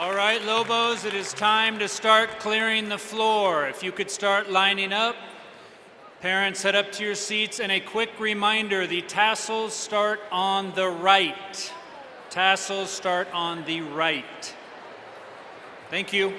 All right, Lobos, it is time to start clearing the floor. If you could start lining up. Parents, head up to your seats, and a quick reminder, the tassels start on the right. Tassels start on the right. Thank you.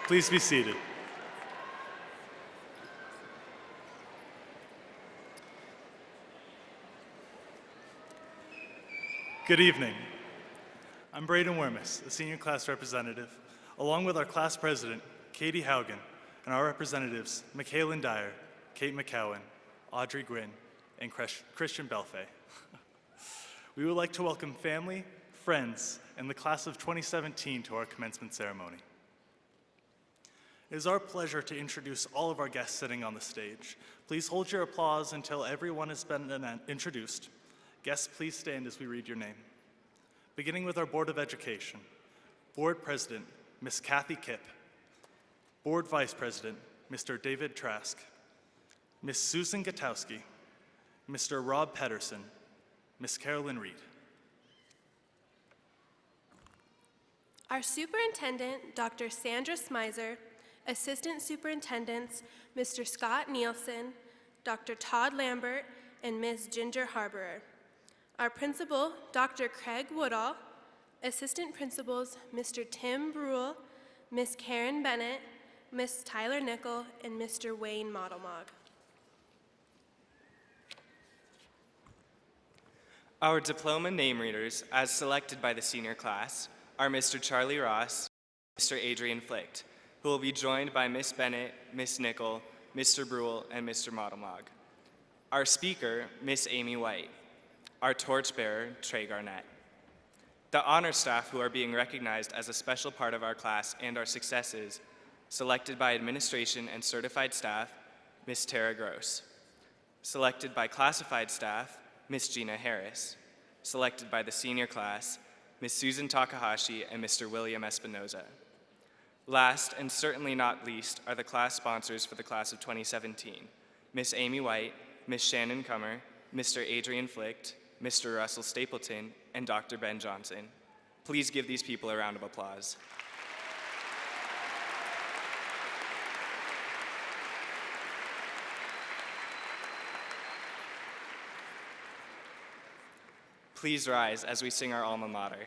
Please be seated. Good evening. I'm Braden Wermis, a senior class representative, along with our class president, Katie Haugen, and our representatives, Michaelan Dyer, Kate McCowan, Audrey Gwynn, and Christian Belfay. We would like to welcome family, friends, and the class of 2017 to our commencement ceremony. It is our pleasure to introduce all of our guests sitting on the stage. Please hold your applause until everyone has been introduced. Guests, please stand as we read your name. Beginning with our Board of Education, Board President, Ms. Kathy Kipp, Board Vice President, Mr. David Trask, Ms. Susan Gutowski, Mr. Rob Pedersen, Ms. Carolyn Reed. Our Superintendent, Dr. Sandra Smizer, Assistant Superintendents, Mr. Scott Nielsen, Dr. Todd Lambert, and Ms. Ginger Harborer. Our Principal, Dr. Craig Woodall, Assistant Principals, Mr. Tim Brule, Ms. Karen Bennett, Ms. Tyler Nickel, and Mr. Wayne Modelmog. Our diploma name readers, as selected by the senior class, are Mr. Charlie Ross, Mr. Adrian Flicht, who will be joined by Ms. Bennett, Ms. Nickel, Mr. Brule, and Mr. Modelmog. Our speaker, Ms. Amy White. Our torchbearer, Trey Garnett. The honor staff who are being recognized as a special part of our class and our successes, selected by administration and certified staff, Ms. Tara Gross. Selected by classified staff, Ms. Gina Harris. Selected by the senior class, Ms. Susan Takahashi and Mr. William Espinoza. Last, and certainly not least, are the class sponsors for the class of 2017, Ms. Amy White, Ms. Shannon Cummer, Mr. Adrian Flicht, Mr. Russell Stapleton, and Dr. Ben Johnson. Please give these people a round of applause. Please rise as we sing our alma mater.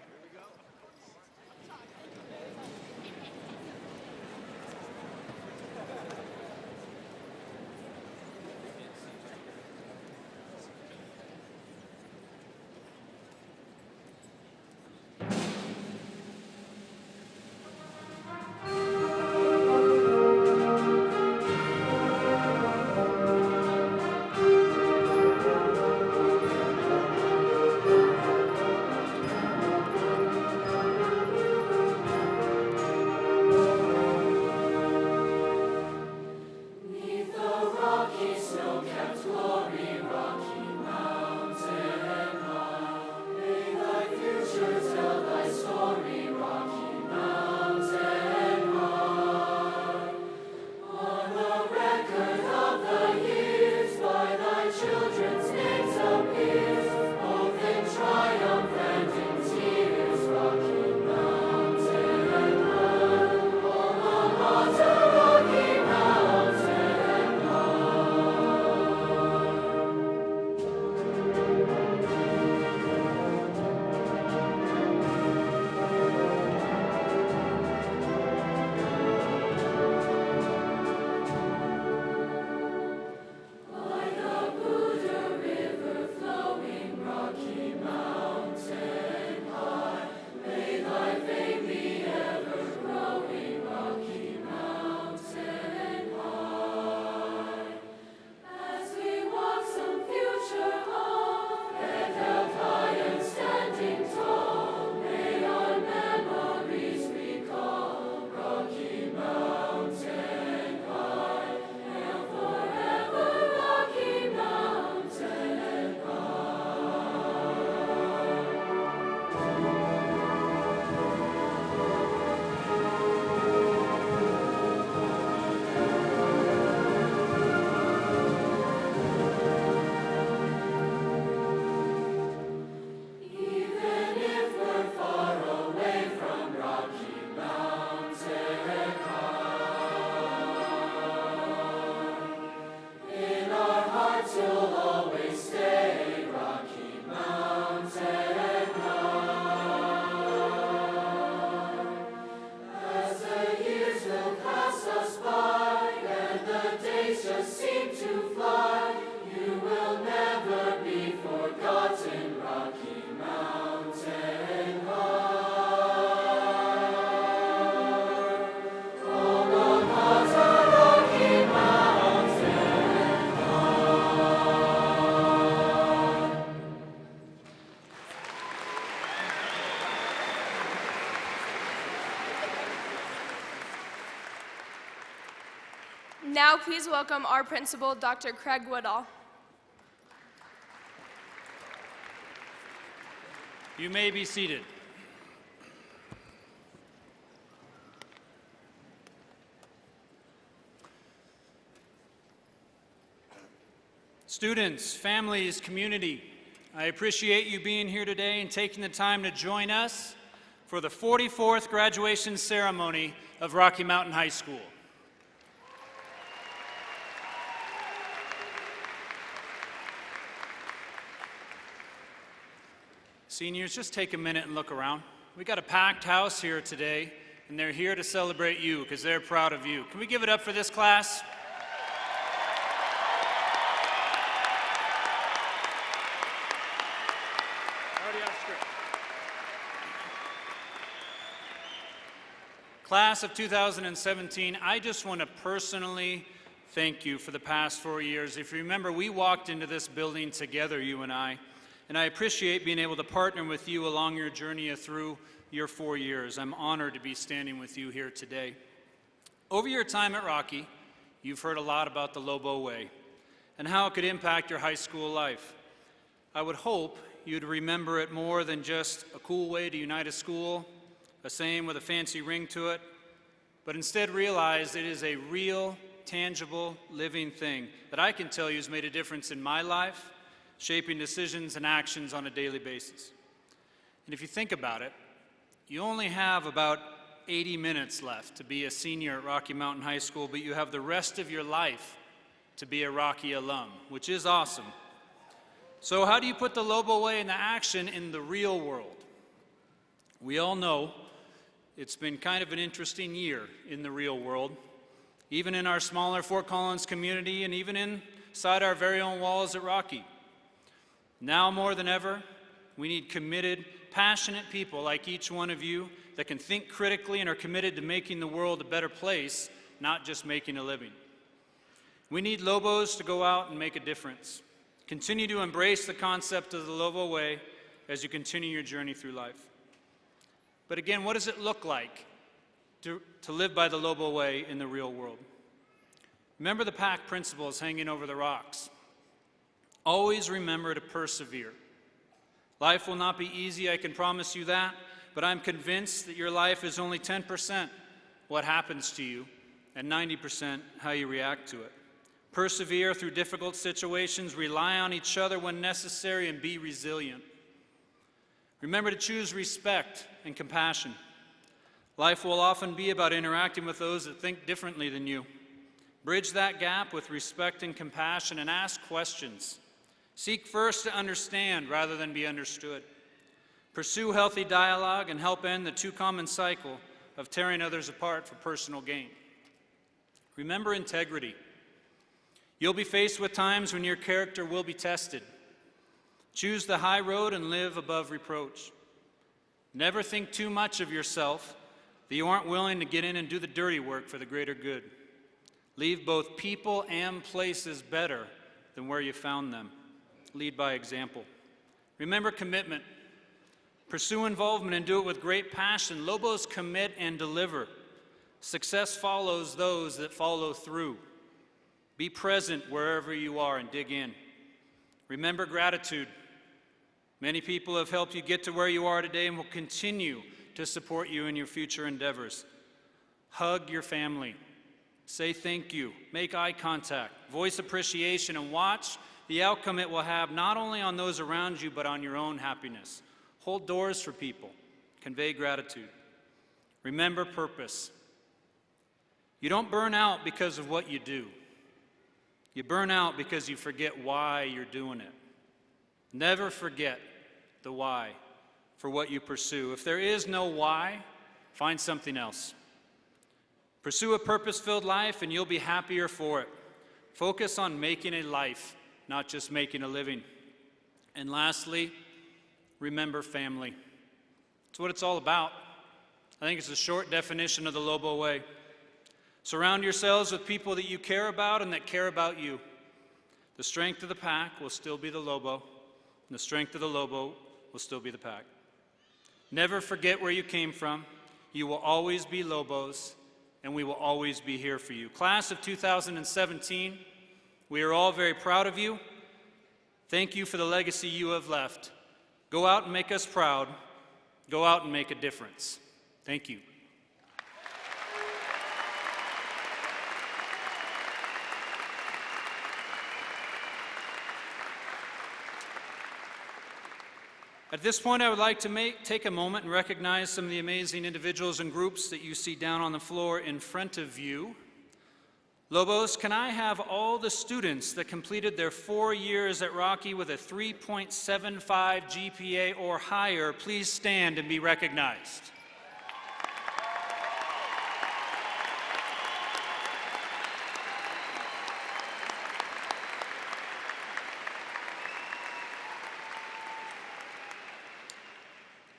now please welcome our principal, Dr. Craig Woodall. You may be seated. Students, families, community, I appreciate you being here today and taking the time to join us for the 44th graduation ceremony of Rocky Mountain High School. Seniors, just take a minute and look around. We got a packed house here today, and they're here to celebrate you because they're proud of you. Can we give it up for this class? Class of 2017, I just want to personally thank you for the past 4 years. If you remember, we walked into this building together, you and I appreciate being able to partner with you along your journey through your 4 years. I'm honored to be standing with you here today. Over your time at Rocky, you've heard a lot about the Lobo Way and how it could impact your high school life. I would hope you'd remember it more than just a cool way to unite a school, a saying with a fancy ring to it, but instead realize it is a real, tangible, living thing that I can tell you has made a difference in my life, shaping decisions and actions on a daily basis. And if you think about it, you only have about 80 minutes left to be a senior at Rocky Mountain High School, but you have the rest of your life to be a Rocky alum, which is awesome. So how do you put the Lobo Way into action in the real world? We all know it's been kind of an interesting year in the real world, even in our smaller Fort Collins community and even inside our very own walls at Rocky. Now more than ever, we need committed, passionate people like each one of you that can think critically and are committed to making the world a better place, not just making a living. We need Lobos to go out and make a difference. Continue to embrace the concept of the Lobo Way as you continue your journey through life. But again, what does it look like to live by the Lobo Way in the real world? Remember the pack principles hanging over the rocks. Always remember to persevere. Life will not be easy, I can promise you that, but I'm convinced that your life is only 10% what happens to you and 90% how you react to it. Persevere through difficult situations, rely on each other when necessary, and be resilient. Remember to choose respect and compassion. Life will often be about interacting with those that think differently than you. Bridge that gap with respect and compassion and ask questions. Seek first to understand rather than be understood. Pursue healthy dialogue and help end the too common cycle of tearing others apart for personal gain. Remember integrity. You'll be faced with times when your character will be tested. Choose the high road and live above reproach. Never think too much of yourself that you aren't willing to get in and do the dirty work for the greater good. Leave both people and places better than where you found them. Lead by example. Remember commitment. Pursue involvement and do it with great passion. Lobos commit and deliver. Success follows those that follow through. Be present wherever you are and dig in. Remember gratitude. Many people have helped you get to where you are today and will continue to support you in your future endeavors. Hug your family. Say thank you. Make eye contact. Voice appreciation and watch the outcome it will have not only on those around you but on your own happiness. Hold doors for people. Convey gratitude. Remember purpose. You don't burn out because of what you do. You burn out because you forget why you're doing it. Never forget the why for what you pursue. If there is no why, find something else. Pursue a purpose-filled life and you'll be happier for it. Focus on making a life, not just making a living. And lastly, remember family. It's what it's all about. I think it's a short definition of the Lobo Way. Surround yourselves with people that you care about and that care about you. The strength of the pack will still be the Lobo, and the strength of the Lobo will still be the pack. Never forget where you came from. You will always be Lobos, and we will always be here for you. Class of 2017, we are all very proud of you. Thank you for the legacy you have left. Go out and make us proud. Go out and make a difference. Thank you. At this point, I would like to take a moment and recognize some of the amazing individuals and groups that you see down on the floor in front of you. Lobos, can I have all the students that completed their 4 years at Rocky with a 3.75 GPA or higher please stand and be recognized?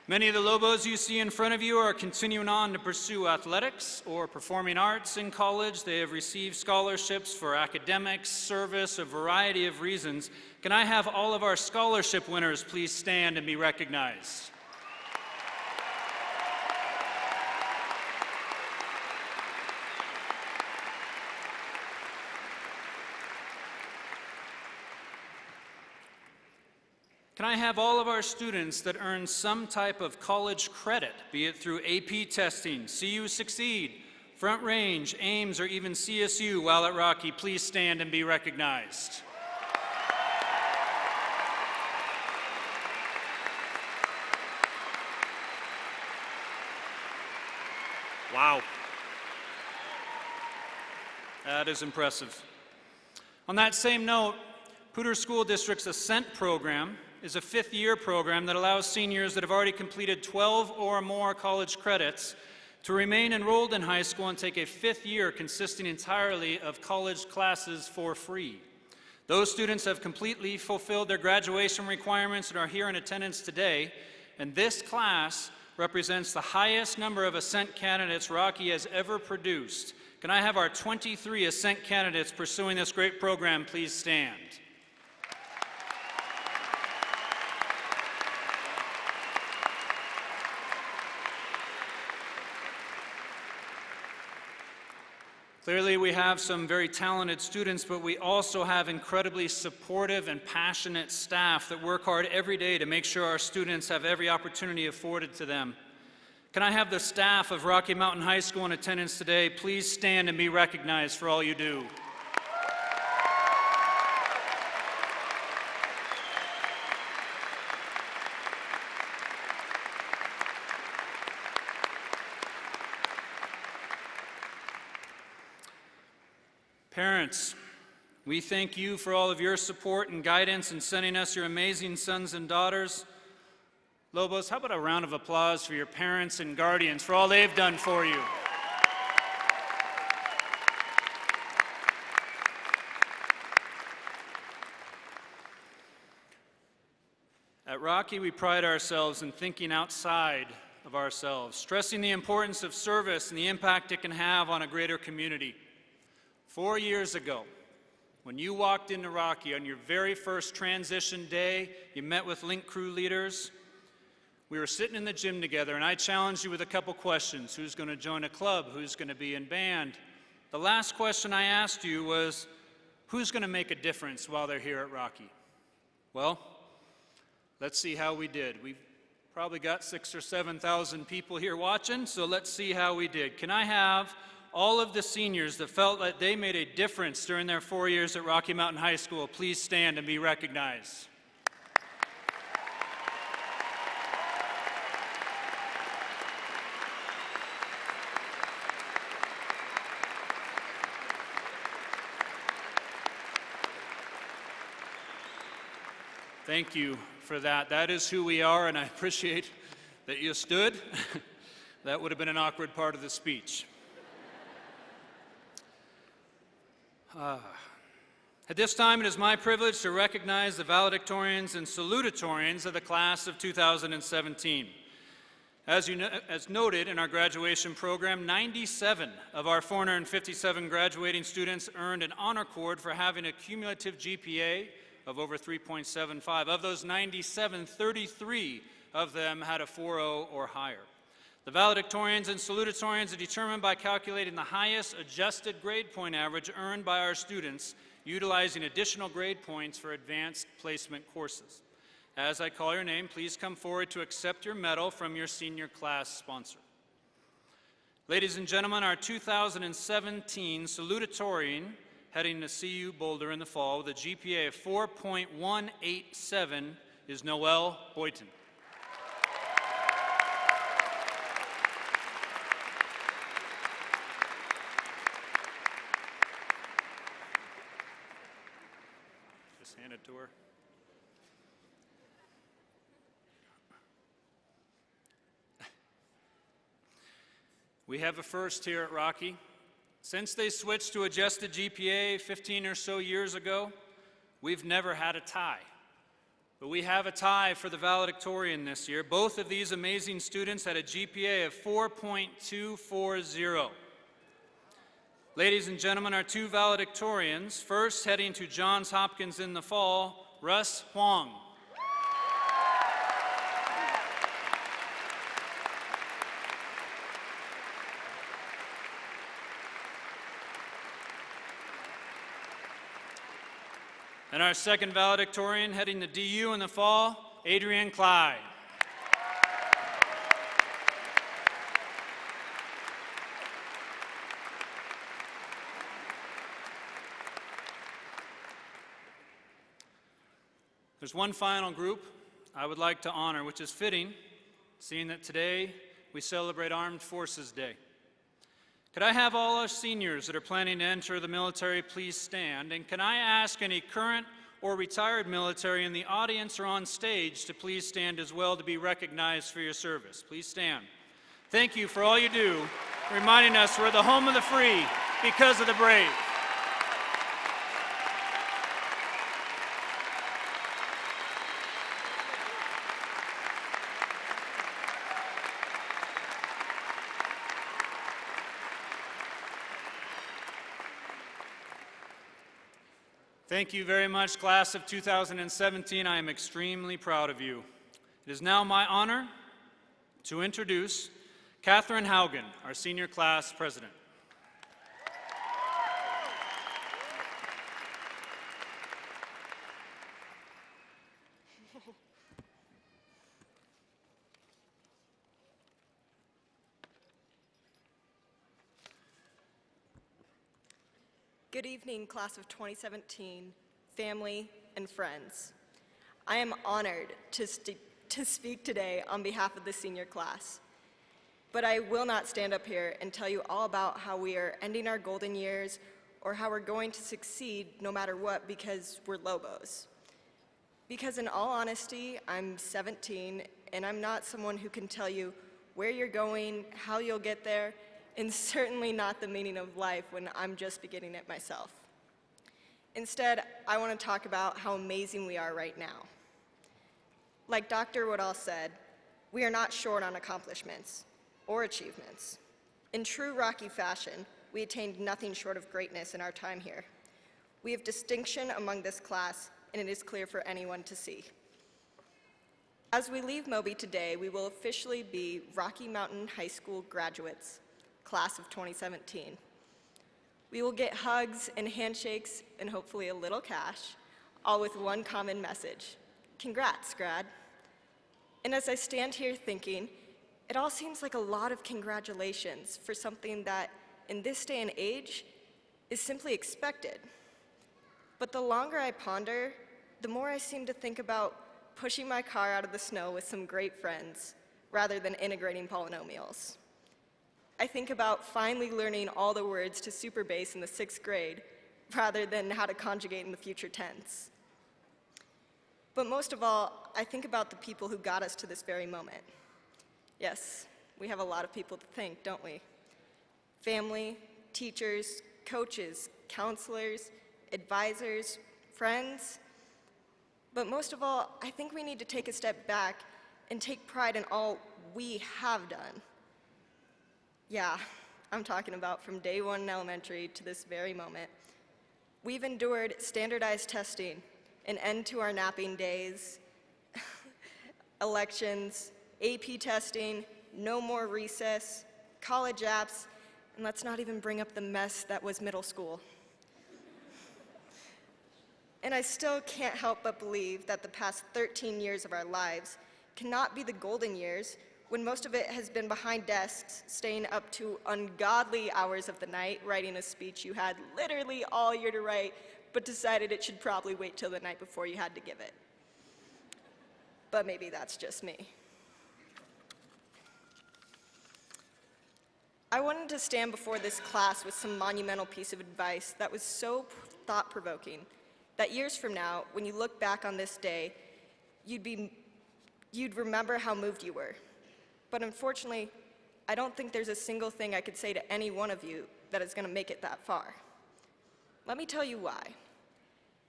Many of the Lobos you see in front of you are continuing on to pursue athletics or performing arts in college. They have received scholarships for academics, service, a variety of reasons. Can I have all of our scholarship winners please stand and be recognized? Can I have all of our students that earn some type of college credit, be it through AP testing, CU Succeed, Front Range, Ames, or even CSU while at Rocky, please stand and be recognized? Wow. That is impressive. On that same note, Poudre School District's Ascent program is a fifth-year program that allows seniors that have already completed 12 or more college credits to remain enrolled in high school and take a fifth year consisting entirely of college classes for free. Those students have completely fulfilled their graduation requirements and are here in attendance today, and this class represents the highest number of Ascent candidates Rocky has ever produced. Can I have our 23 Ascent candidates pursuing this great program please stand? Clearly, we have some very talented students, but we also have incredibly supportive and passionate staff that work hard every day to make sure our students have every opportunity afforded to them. Can I have the staff of Rocky Mountain High School in attendance today please stand and be recognized for all you do? Parents, we thank you for all of your support and guidance in sending us your amazing sons and daughters. Lobos, how about a round of applause for your parents and guardians for all they've done for you? At Rocky, we pride ourselves in thinking outside of ourselves, stressing the importance of service and the impact it can have on a greater community. 4 years ago, when you walked into Rocky on your very first transition day, you met with Link Crew leaders. We were sitting in the gym together, and I challenged you with a couple questions. Who's going to join a club? Who's going to be in band? The last question I asked you was, who's going to make a difference while they're here at Rocky? Well, let's see how we did. We've probably got 6,000 or 7,000 people here watching, so let's see how we did. Can I have all of the seniors that felt like they made a difference during their 4 years at Rocky Mountain High School please stand and be recognized? Thank you for that. That is who we are, and I appreciate that you stood. That would have been an awkward part of the speech. At this time, it is my privilege to recognize the valedictorians and salutatorians of the class of 2017. As noted in our graduation program, 97 of our 457 graduating students earned an honor cord for having a cumulative GPA of over 3.75. Of those 97, 33 of them had a 4.0 or higher. The valedictorians and salutatorians are determined by calculating the highest adjusted grade point average earned by our students, utilizing additional grade points for advanced placement courses. As I call your name, please come forward to accept your medal from your senior class sponsor. Ladies and gentlemen, our 2017 salutatorian heading to CU Boulder in the fall with a GPA of 4.187 is Noelle Boyton. Just hand it to her. We have a first here at Rocky. Since they switched to adjusted GPA 15 or so years ago, we've never had a tie. But we have a tie for the valedictorian this year. Both of these amazing students had a GPA of 4.240. Ladies and gentlemen, our two valedictorians, first heading to Johns Hopkins in the fall, Russ Huang. And our second valedictorian heading to DU in the fall, Adrienne Clyde. There's one final group I would like to honor, which is fitting, seeing that today we celebrate Armed Forces Day. Could I have all our seniors that are planning to enter the military please stand? And can I ask any current or retired military in the audience or on stage to please stand as well to be recognized for your service? Please stand. Thank you for all you do, reminding us we're the home of the free because of the brave. Thank you very much, class of 2017. I am extremely proud of you. It is now my honor to introduce Catherine Haugen, our senior class president. Good evening, class of 2017, family and friends. I am honored to speak today on behalf of the senior class. But I will not stand up here and tell you all about how we are ending our golden years or how we're going to succeed no matter what because we're Lobos. Because in all honesty, I'm 17 and I'm not someone who can tell you where you're going, how you'll get there, and certainly not the meaning of life when I'm just beginning it myself. Instead, I want to talk about how amazing we are right now. Like Dr. Woodall said, we are not short on accomplishments or achievements. In true Rocky fashion, we attained nothing short of greatness in our time here. We have distinction among this class, and it is clear for anyone to see. As we leave Moby today, we will officially be Rocky Mountain High School graduates, class of 2017. We will get hugs and handshakes and hopefully a little cash, all with one common message. Congrats, grad. And as I stand here thinking, it all seems like a lot of congratulations for something that, in this day and age, is simply expected. But the longer I ponder, the more I seem to think about pushing my car out of the snow with some great friends, rather than integrating polynomials. I think about finally learning all the words to super bass in the 6th grade, rather than how to conjugate in the future tense. But most of all, I think about the people who got us to this very moment. Yes, we have a lot of people to thank, don't we? Family, teachers, coaches, counselors, advisors, friends. But most of all, I think we need to take a step back and take pride in all we have done. Yeah, I'm talking about from day one in elementary to this very moment. We've endured standardized testing, an end to our napping days, elections, AP testing, no more recess, college apps, and let's not even bring up the mess that was middle school. And I still can't help but believe that the past 13 years of our lives cannot be the golden years when most of it has been behind desks, staying up to ungodly hours of the night, writing a speech you had literally all year to write, but decided it should probably wait till the night before you had to give it. But maybe that's just me. I wanted to stand before this class with some monumental piece of advice that was so thought-provoking that years from now, when you look back on this day, you'd remember how moved you were. But unfortunately, I don't think there's a single thing I could say to any one of you that is going to make it that far. Let me tell you why.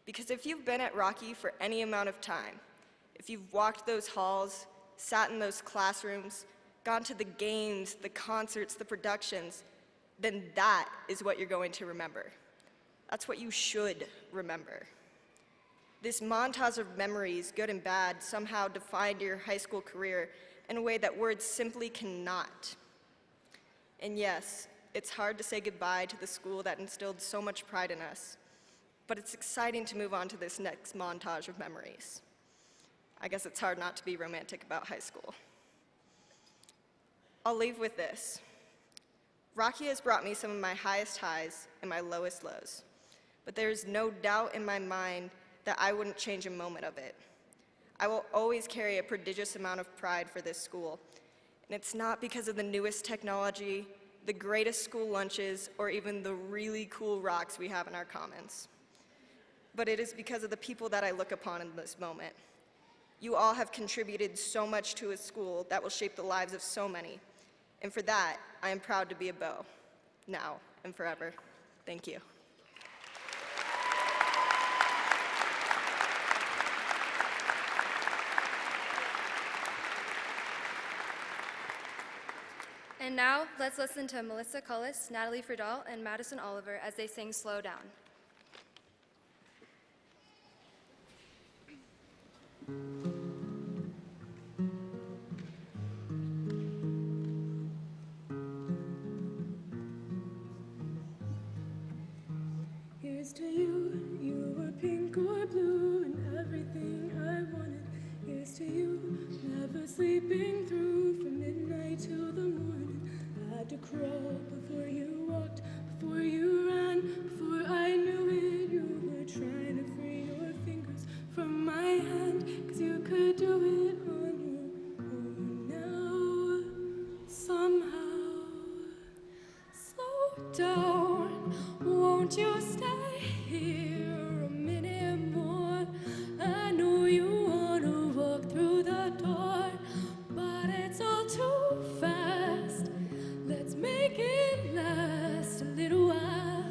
Because if you've been at Rocky for any amount of time, if you've walked those halls, sat in those classrooms, gone to the games, the concerts, the productions, then that is what you're going to remember. That's what you should remember. This montage of memories, good and bad, somehow defined your high school career in a way that words simply cannot. And yes, it's hard to say goodbye to the school that instilled so much pride in us, but it's exciting to move on to this next montage of memories. I guess it's hard not to be romantic about high school. I'll leave with this. Rocky has brought me some of my highest highs and my lowest lows, but there is no doubt in my mind that I wouldn't change a moment of it. I will always carry a prodigious amount of pride for this school, and it's not because of the newest technology, the greatest school lunches, or even the really cool rocks we have in our commons. But it is because of the people that I look upon in this moment. You all have contributed so much to a school that will shape the lives of so many, and for that, I am proud to be a Beau, now and forever. Thank you. And now, let's listen to Melissa Cullis, Natalie Friedel, and Madison Oliver as they sing Slow Down. Here's to you, you were pink or blue, and everything I wanted. Here's to you, never sleeping through from midnight till the morning. Had to crawl before you walked, before you ran, before I knew it. You were trying to free your fingers from my hand, 'cause you could do it on your own now. Somehow, slow down, won't you stay here a minute more? I know you wanna walk through the door, but it's all too fast. Let's make it last a little while.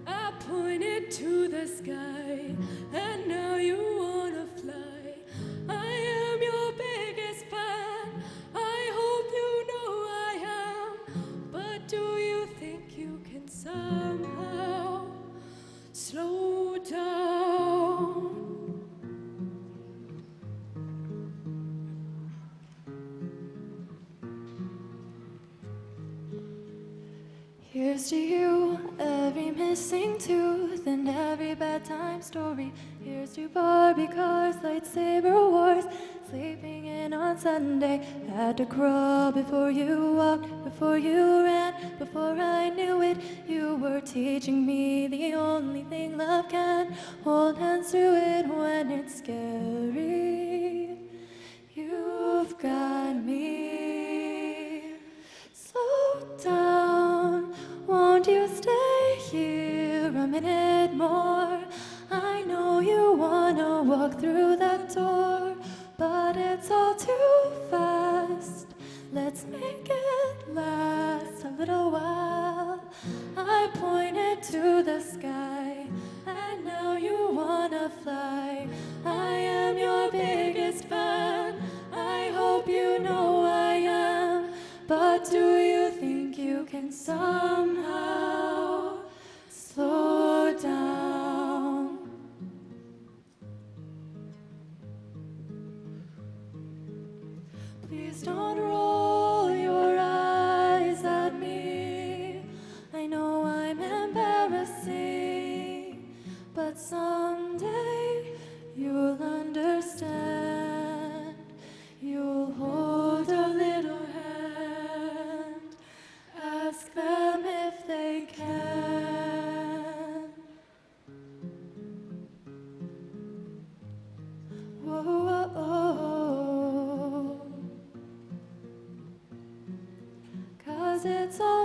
I pointed to the sky, and now you wanna fly. I am your biggest fan. I hope you know I am. But do you think you can somehow slow down? Here's to you, every missing tooth and every bedtime story. Here's to Barbie cars, lightsaber wars, sleeping in on Sunday. Had to crawl before you walked, before you ran, before I knew it. You were teaching me the only thing love can. Hold hands through it when it's scary. You've got me. Slow down, won't you stay here a minute more? I know you wanna walk through that door, but it's all too fast. Let's make it last a little while. I pointed to the sky, and now you wanna fly. I am your biggest fan. I hope you know I am. But do you think you can somehow slow down? Please don't roll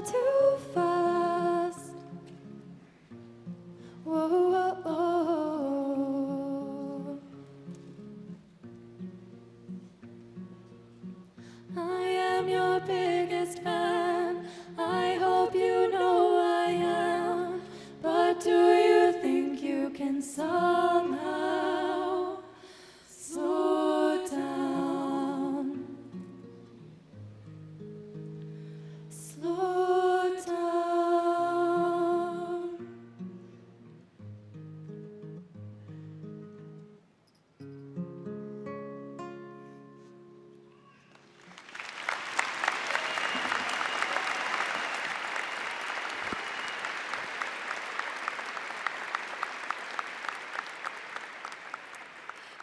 not too fast. Whoa, whoa, whoa. I am your biggest fan. I hope you know I am. But do you think you can somehow slow down? Slow down.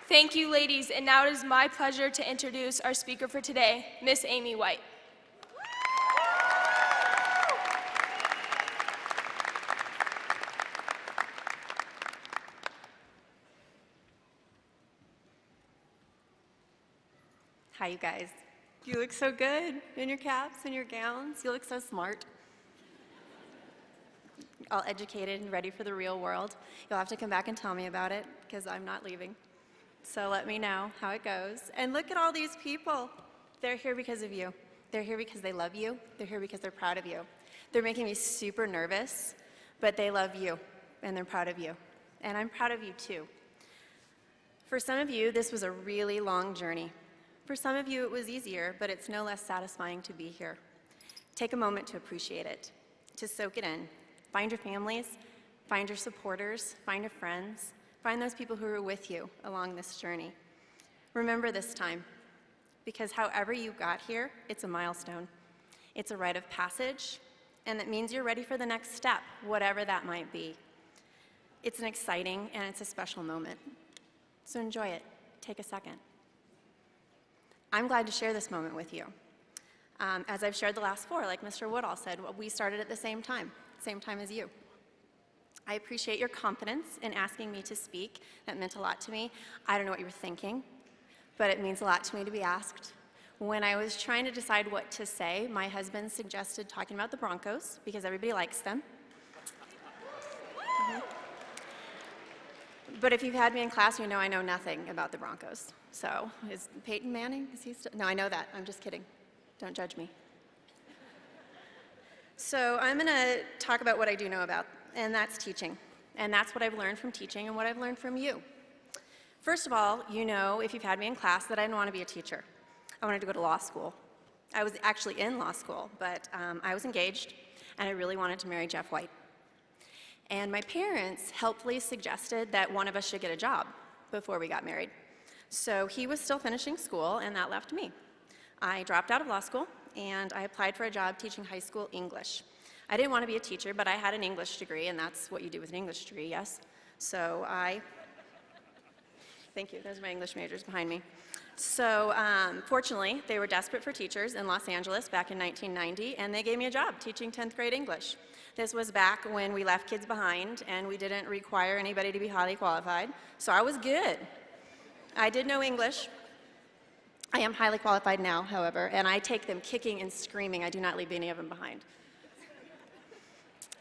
Thank you, ladies, and now it is my pleasure to introduce our speaker for today, Miss Amy White. Hi, you guys. You look so good in your caps and your gowns. You look so smart. All educated and ready for the real world. You'll have to come back and tell me about it because I'm not leaving. So let me know how it goes. And look at all these people. They're here because of you. They're here because they love you. They're here because they're proud of you. They're making me super nervous, but they love you and they're proud of you. And I'm proud of you too. For some of you, this was a really long journey. For some of you, it was easier, but it's no less satisfying to be here. Take a moment to appreciate it, to soak it in. Find your families, find your supporters, find your friends, find those people who are with you along this journey. Remember this time, because however you got here, it's a milestone. It's a rite of passage, and that means you're ready for the next step, whatever that might be. It's an exciting and it's a special moment. So enjoy it. Take a second. I'm glad to share this moment with you. As I've shared the last four, like Mr. Woodall said, we started at the same time as you. I appreciate your confidence in asking me to speak. That meant a lot to me. I don't know what you were thinking, but it means a lot to me to be asked. When I was trying to decide what to say, my husband suggested talking about the Broncos because everybody likes them. But if you've had me in class, you know I know nothing about the Broncos. So, is Peyton Manning, is he still? No, I know that. I'm just kidding. Don't judge me. So I'm going to talk about what I do know about, and that's teaching. And that's what I've learned from teaching and what I've learned from you. First of all, you know, if you've had me in class, that I didn't want to be a teacher. I wanted to go to law school. I was actually in law school, but I was engaged, and I really wanted to marry Jeff White. And my parents helpfully suggested that one of us should get a job before we got married. So he was still finishing school, and that left me. I dropped out of law school, and I applied for a job teaching high school English. I didn't want to be a teacher, but I had an English degree, and that's what you do with an English degree, yes? So thank you, those are my English majors behind me. So fortunately, they were desperate for teachers in Los Angeles back in 1990, and they gave me a job teaching 10th grade English. This was back when we left kids behind, and we didn't require anybody to be highly qualified, so I was good. I did know English. I am highly qualified now, however, and I take them kicking and screaming. I do not leave any of them behind.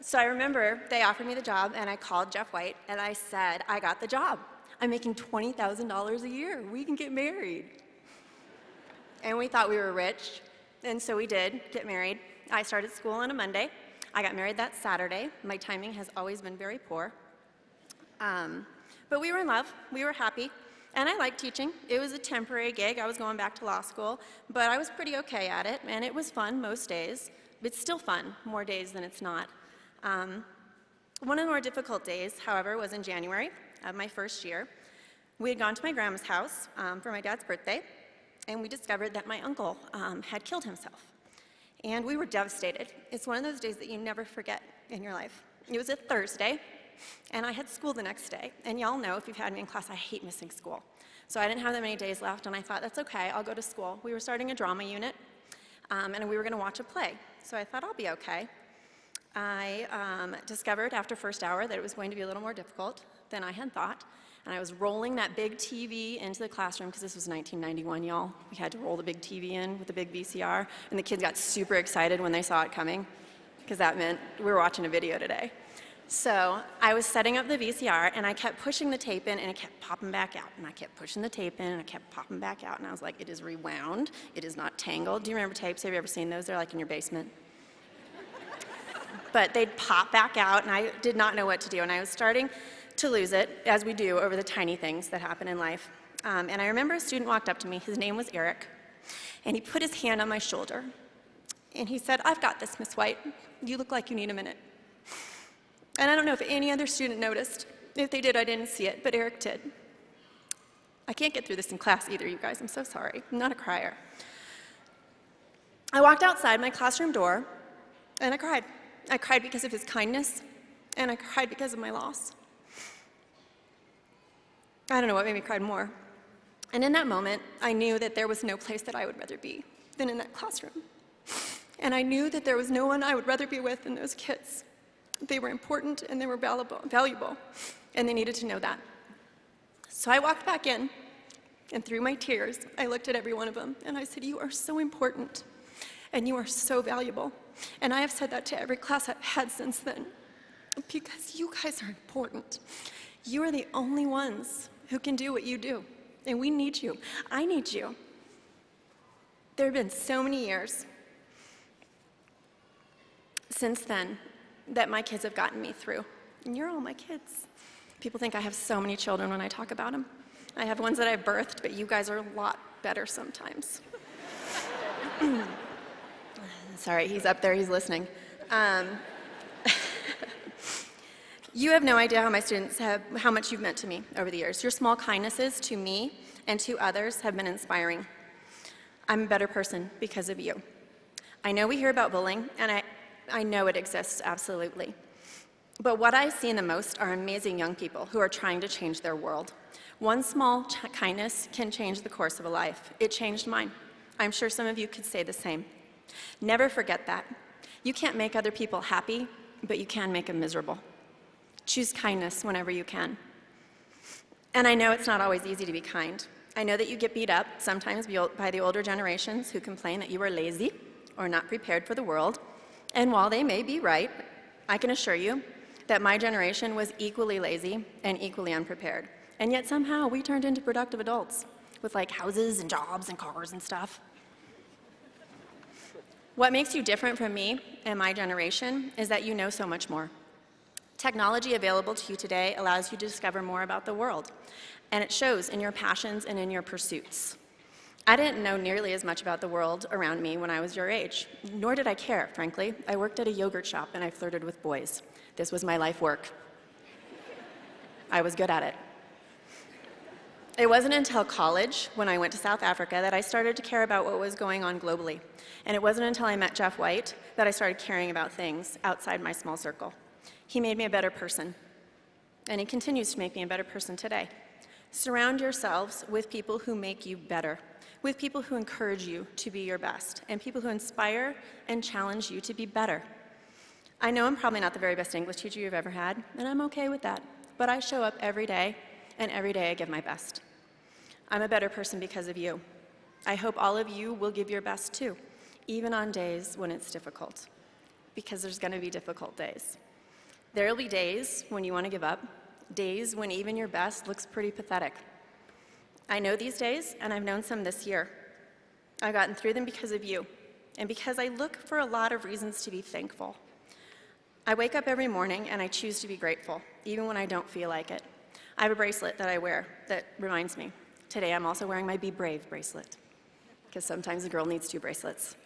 So I remember they offered me the job, and I called Jeff White, and I said, I got the job. I'm making $20,000 a year. We can get married. And we thought we were rich, and so we did get married. I started school on a Monday. I got married that Saturday. My timing has always been very poor. But we were in love. We were happy. And I liked teaching. It was a temporary gig. I was going back to law school, but I was pretty okay at it, and it was fun most days. It's still fun, more days than it's not. One of the more difficult days, however, was in January of my first year. We had gone to my grandma's house for my dad's birthday, and we discovered that my uncle had killed himself. And we were devastated. It's one of those days that you never forget in your life. It was a Thursday, and I had school the next day. And y'all know, if you've had me in class, I hate missing school. So I didn't have that many days left, and I thought, that's okay, I'll go to school. We were starting a drama unit, and we were going to watch a play. So I thought, I'll be okay. I discovered after first hour that it was going to be a little more difficult than I had thought. And I was rolling that big TV into the classroom, because this was 1991, y'all. We had to roll the big TV in with the big VCR, and the kids got super excited when they saw it coming. because that meant we were watching a video today. So I was setting up the VCR, and I kept pushing the tape in, and it kept popping back out. And I kept pushing the tape in, and it kept popping back out. And I was like, it is rewound. It is not tangled. Do you remember tapes? Have you ever seen those? They're like in your basement. But they'd pop back out, and I did not know what to do. And I was starting to lose it, as we do over the tiny things that happen in life. And I remember a student walked up to me. His name was Eric. And he put his hand on my shoulder. And he said, "I've got this, Miss White. You look like you need a minute." And I don't know if any other student noticed. If they did, I didn't see it, but Eric did. I can't get through this in class either, you guys. I'm so sorry. I'm not a crier. I walked outside my classroom door, and I cried. I cried because of his kindness, and I cried because of my loss. I don't know what made me cry more. And in that moment, I knew that there was no place that I would rather be than in that classroom. And I knew that there was no one I would rather be with than those kids. They were important and they were valuable, and they needed to know that. So I walked back in, and through my tears, I looked at every one of them, and I said, "You are so important, and you are so valuable." And I have said that to every class I've had since then, because you guys are important. You are the only ones who can do what you do, and we need you. I need you. There have been so many years since then that my kids have gotten me through. And you're all my kids. People think I have so many children when I talk about them. I have ones that I've birthed, but you guys are a lot better sometimes. Sorry, he's up there, he's listening. You have no idea how much you've meant to me over the years. Your small kindnesses to me and to others have been inspiring. I'm a better person because of you. I know we hear about bullying, and I know it exists, absolutely. But what I see the most are amazing young people who are trying to change their world. One small kindness can change the course of a life. It changed mine. I'm sure some of you could say the same. Never forget that. You can't make other people happy, but you can make them miserable. Choose kindness whenever you can. And I know it's not always easy to be kind. I know that you get beat up sometimes by the older generations who complain that you are lazy or not prepared for the world. And while they may be right, I can assure you that my generation was equally lazy and equally unprepared. And yet somehow we turned into productive adults with like houses and jobs and cars and stuff. What makes you different from me and my generation is that you know so much more. Technology available to you today allows you to discover more about the world, and it shows in your passions and in your pursuits. I didn't know nearly as much about the world around me when I was your age, nor did I care, frankly. I worked at a yogurt shop and I flirted with boys. This was my life work. I was good at it. It wasn't until college, when I went to South Africa, that I started to care about what was going on globally. And it wasn't until I met Jeff White that I started caring about things outside my small circle. He made me a better person, and he continues to make me a better person today. Surround yourselves with people who make you better, with people who encourage you to be your best, and people who inspire and challenge you to be better. I know I'm probably not the very best English teacher you've ever had, and I'm okay with that, but I show up every day, and every day I give my best. I'm a better person because of you. I hope all of you will give your best too, even on days when it's difficult, because there's going to be difficult days. There will be days when you want to give up, days when even your best looks pretty pathetic. I know these days, and I've known some this year. I've gotten through them because of you, and because I look for a lot of reasons to be thankful. I wake up every morning and I choose to be grateful, even when I don't feel like it. I have a bracelet that I wear that reminds me. Today I'm also wearing my Be Brave bracelet, because sometimes a girl needs 2 bracelets.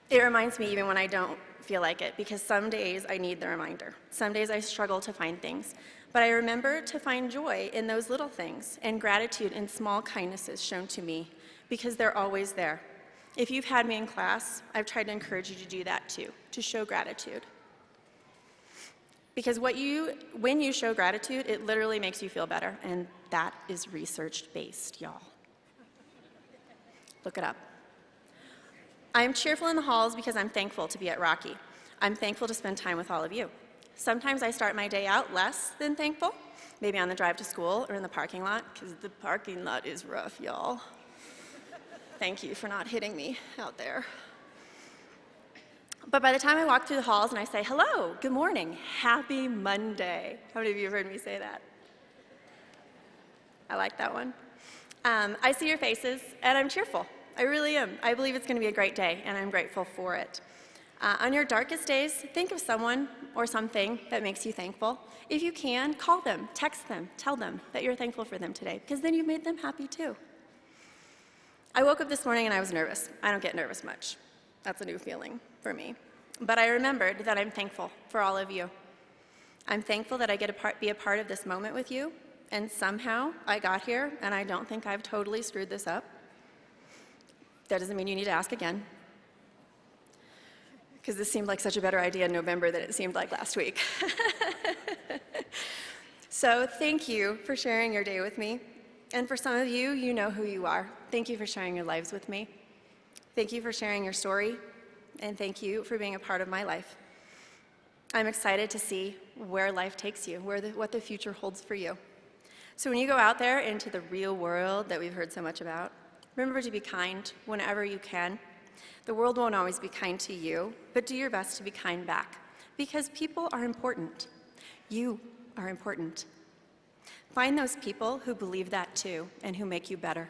It reminds me even when I don't feel like it, because some days I need the reminder. Some days I struggle to find things, but I remember to find joy in those little things and gratitude in small kindnesses shown to me, because they're always there. If you've had me in class, I've tried to encourage you to do that too, to show gratitude. Because when you show gratitude, it literally makes you feel better, and that is research-based, y'all. Look it up. I am cheerful in the halls because I'm thankful to be at Rocky. I'm thankful to spend time with all of you. Sometimes I start my day out less than thankful, maybe on the drive to school or in the parking lot, because the parking lot is rough, y'all. Thank you for not hitting me out there. But by the time I walk through the halls and I say, hello, good morning, happy Monday. How many of you have heard me say that? I like that one. I see your faces, and I'm cheerful. I really am. I believe it's going to be a great day, and I'm grateful for it. On your darkest days, think of someone or something that makes you thankful. If you can, call them, text them, tell them that you're thankful for them today, because then you've made them happy too. I woke up this morning and I was nervous. I don't get nervous much. That's a new feeling for me. But I remembered that I'm thankful for all of you. I'm thankful that I get to be a part of this moment with you, and somehow I got here, and I don't think I've totally screwed this up. That doesn't mean you need to ask again, because this seemed like such a better idea in November than it seemed like last week. So thank you for sharing your day with me. And for some of you, you know who you are. Thank you for sharing your lives with me. Thank you for sharing your story, and thank you for being a part of my life. I'm excited to see where life takes you, what the future holds for you. So when you go out there into the real world that we've heard so much about, remember to be kind whenever you can. The world won't always be kind to you, but do your best to be kind back, because people are important. You are important. Find those people who believe that too and who make you better.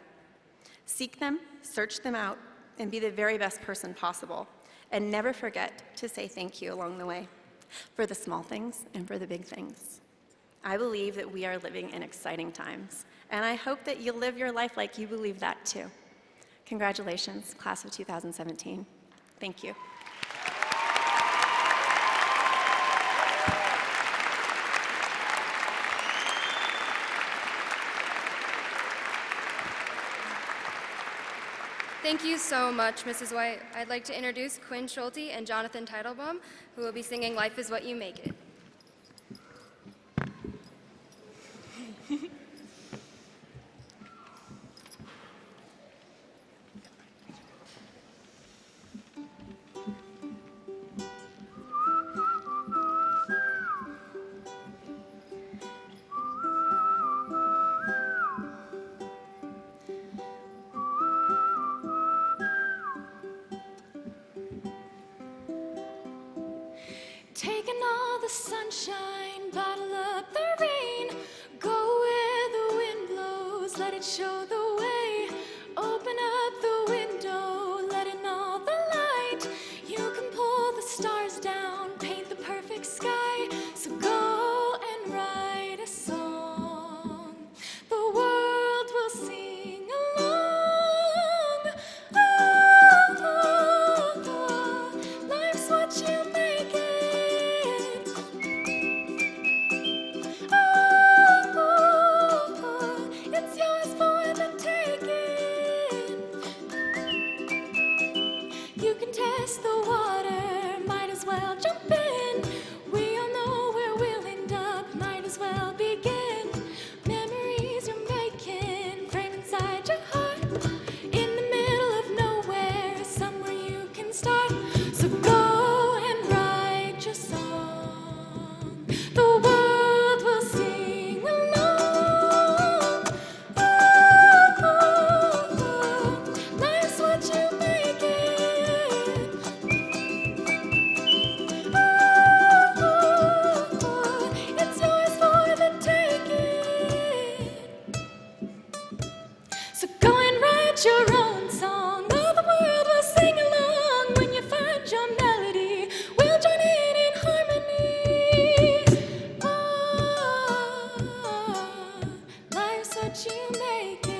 Seek them, search them out, and be the very best person possible. And never forget to say thank you along the way for the small things and for the big things. I believe that we are living in exciting times, and I hope that you'll live your life like you believe that too. Congratulations, class of 2017. Thank you. Thank you so much, Mrs. White. I'd like to introduce Quinn Schulte and Jonathan Teitelbaum, who will be singing Life is What You Make It. Taking all the sunshine, bottle up the rain. Go where the wind blows, let it show the way. Open up the window, let in all the light. You can pull the stars down, paint the perfect sky. So go and write a song. The world will sing along. Oh, oh, oh. Life's what you make it. It's yours for the taking. You can test the water, might as well jump in. We all know where we'll end up, might as well begin. Memories you're making, frame inside your heart. In the middle of nowhere, somewhere you can start. So go and write your song. The world will sing along. Oh, oh, oh. Life's what you make it. Oh, oh, oh. It's yours for the taking. So go and write your own song. All the world will sing along. When you find your melody, we'll join in harmony. Oh, life's what you make it.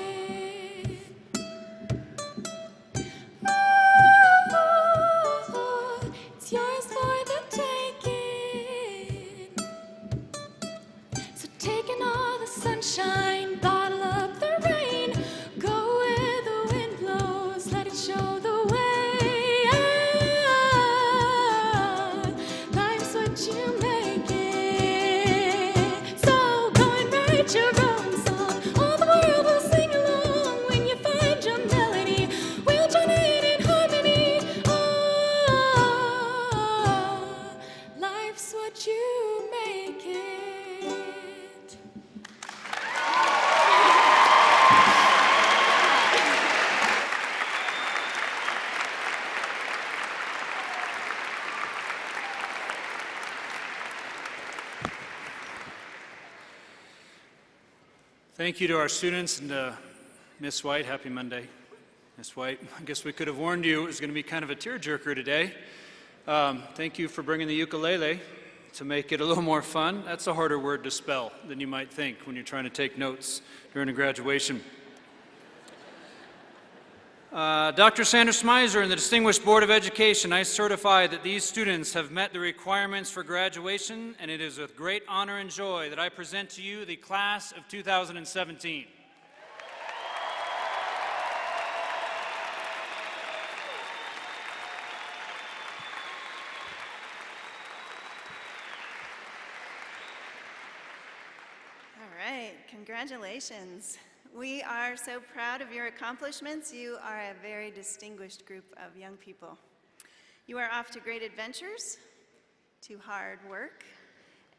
Oh, it's yours for the taking. So taking all the sunshine, bottle up the rain. Go where the wind blows, let it show the way. Ah, life's what you make it. So go and write your own song. All the world will sing along. When you find your melody, we'll join in harmony. Oh, life's what you make it. Thank you to our students and Miss White. Happy Monday, Miss White. I guess we could have warned you it was going to be kind of a tearjerker today. Thank you for bringing the ukulele to make it a little more fun. That's a harder word to spell than you might think when you're trying to take notes during a graduation. Dr. Sandra Smizer and the Distinguished Board of Education, I certify that these students have met the requirements for graduation, and it is with great honor and joy that I present to you the class of 2017. All right, congratulations. We are so proud of your accomplishments. You are a very distinguished group of young people. You are off to great adventures, to hard work,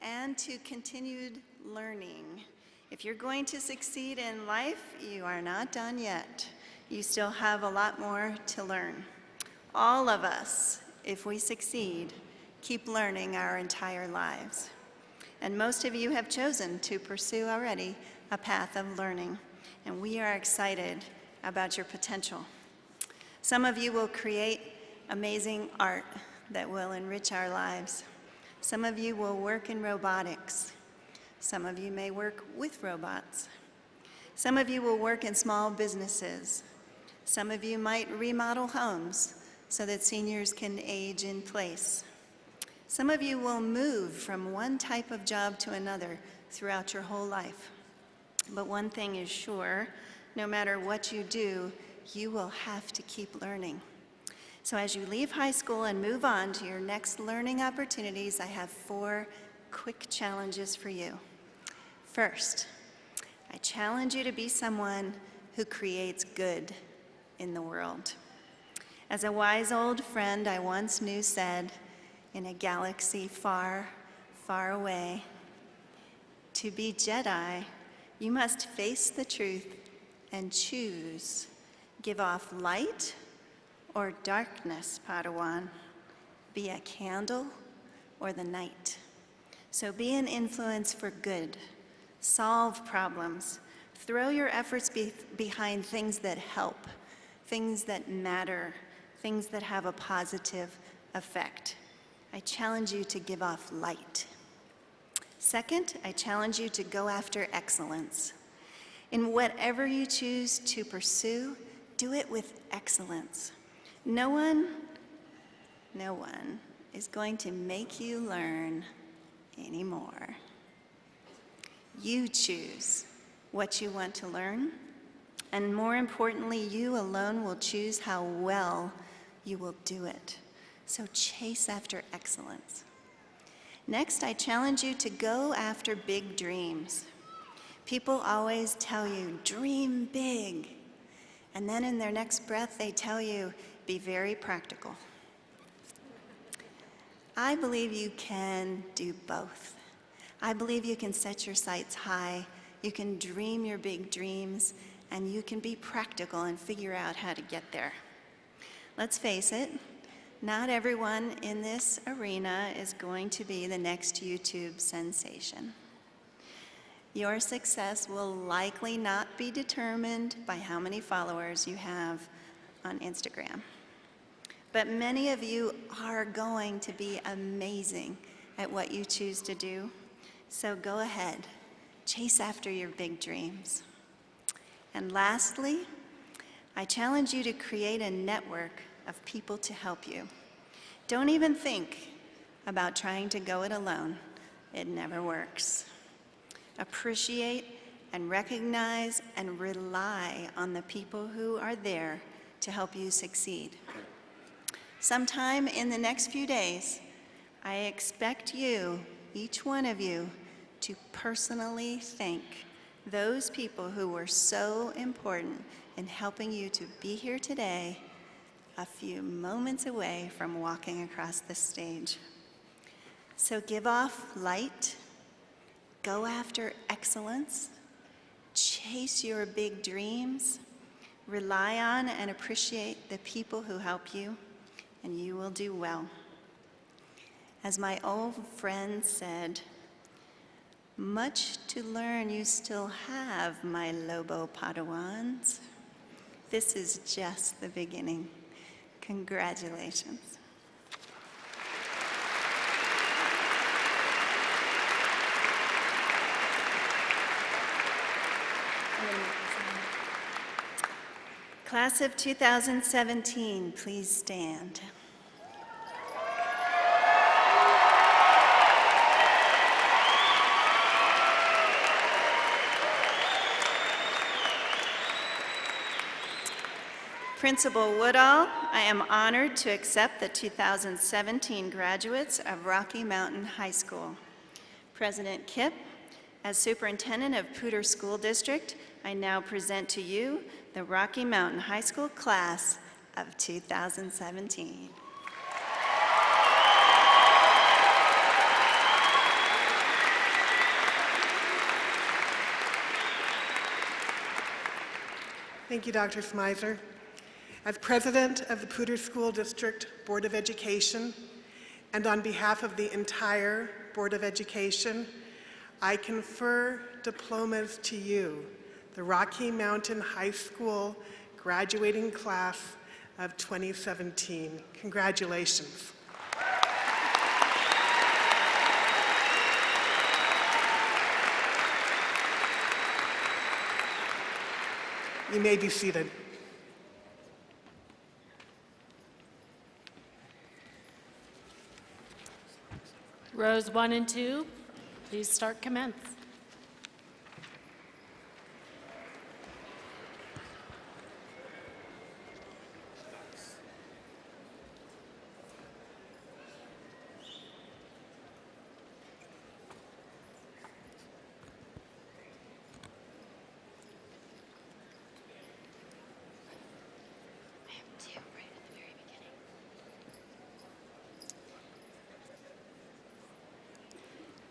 and to continued learning. If you're going to succeed in life, you are not done yet. You still have a lot more to learn. All of us, if we succeed, keep learning our entire lives. And most of you have chosen to pursue already a path of learning. And we are excited about your potential. Some of you will create amazing art that will enrich our lives. Some of you will work in robotics. Some of you may work with robots. Some of you will work in small businesses. Some of you might remodel homes so that seniors can age in place. Some of you will move from one type of job to another throughout your whole life. But one thing is sure, no matter what you do, you will have to keep learning. So as you leave high school and move on to your next learning opportunities, I have 4 quick challenges for you. First, I challenge you to be someone who creates good in the world. As a wise old friend I once knew said, in a galaxy far, far away, to be Jedi, you must face the truth and choose. Give off light or darkness, Padawan. Be a candle or the night. So be an influence for good. Solve problems. Throw your efforts behind things that help, things that matter, things that have a positive effect. I challenge you to give off light. Second, I challenge you to go after excellence. In whatever you choose to pursue, do it with excellence. No one is going to make you learn anymore. You choose what you want to learn, and more importantly, you alone will choose how well you will do it. So chase after excellence. Next, I challenge you to go after big dreams. People always tell you, dream big. And then in their next breath, they tell you, be very practical. I believe you can do both. I believe you can set your sights high, you can dream your big dreams, and you can be practical and figure out how to get there. Let's face it, not everyone in this arena is going to be the next YouTube sensation. Your success will likely not be determined by how many followers you have on Instagram. But many of you are going to be amazing at what you choose to do. So go ahead, chase after your big dreams. And lastly, I challenge you to create a network of people to help you. Don't even think about trying to go it alone. It never works. Appreciate and recognize and rely on the people who are there to help you succeed. Sometime in the next few days, I expect you, each one of you, to personally thank those people who were so important in helping you to be here today, a few moments away from walking across the stage. So give off light, go after excellence, chase your big dreams, rely on and appreciate the people who help you, and you will do well. As my old friend said, Much to learn you still have, my Lobo Padawans. This is just the beginning. Congratulations. Class of 2017, please stand. Principal Woodall, I am honored to accept the 2017 graduates of Rocky Mountain High School. President Kipp, as Superintendent of Poudre School District, I now present to you the Rocky Mountain High School class of 2017. Thank you, Dr. Smizer. As President of the Poudre School District Board of Education, and on behalf of the entire Board of Education, I confer diplomas to you, the Rocky Mountain High School graduating class of 2017. Congratulations. You may be seated. Rows 1 and 2, please start commence.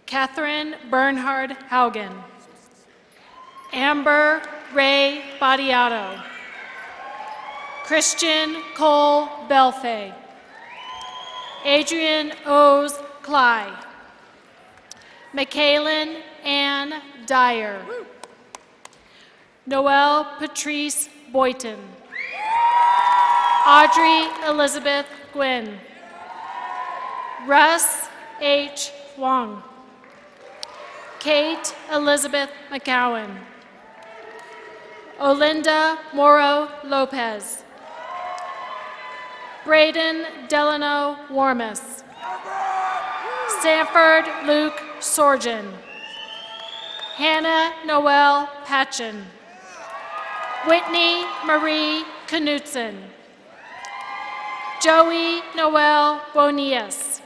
Catherine Bernhard Haugen. Amber Ray Badiato. Christian Cole Belfay. Adrian O's Cly. Michaelin Ann Dyer. Noelle Patrice Boyton. Audrey Elizabeth Gwynn. Russ H. Wong. Kate Elizabeth McCowan. Olinda Moro Lopez. Braden Delano Warmus. Sanford Luke Sorgen. Hannah Noel Patchen. Whitney Marie Knutson. Joey Noel Bonias.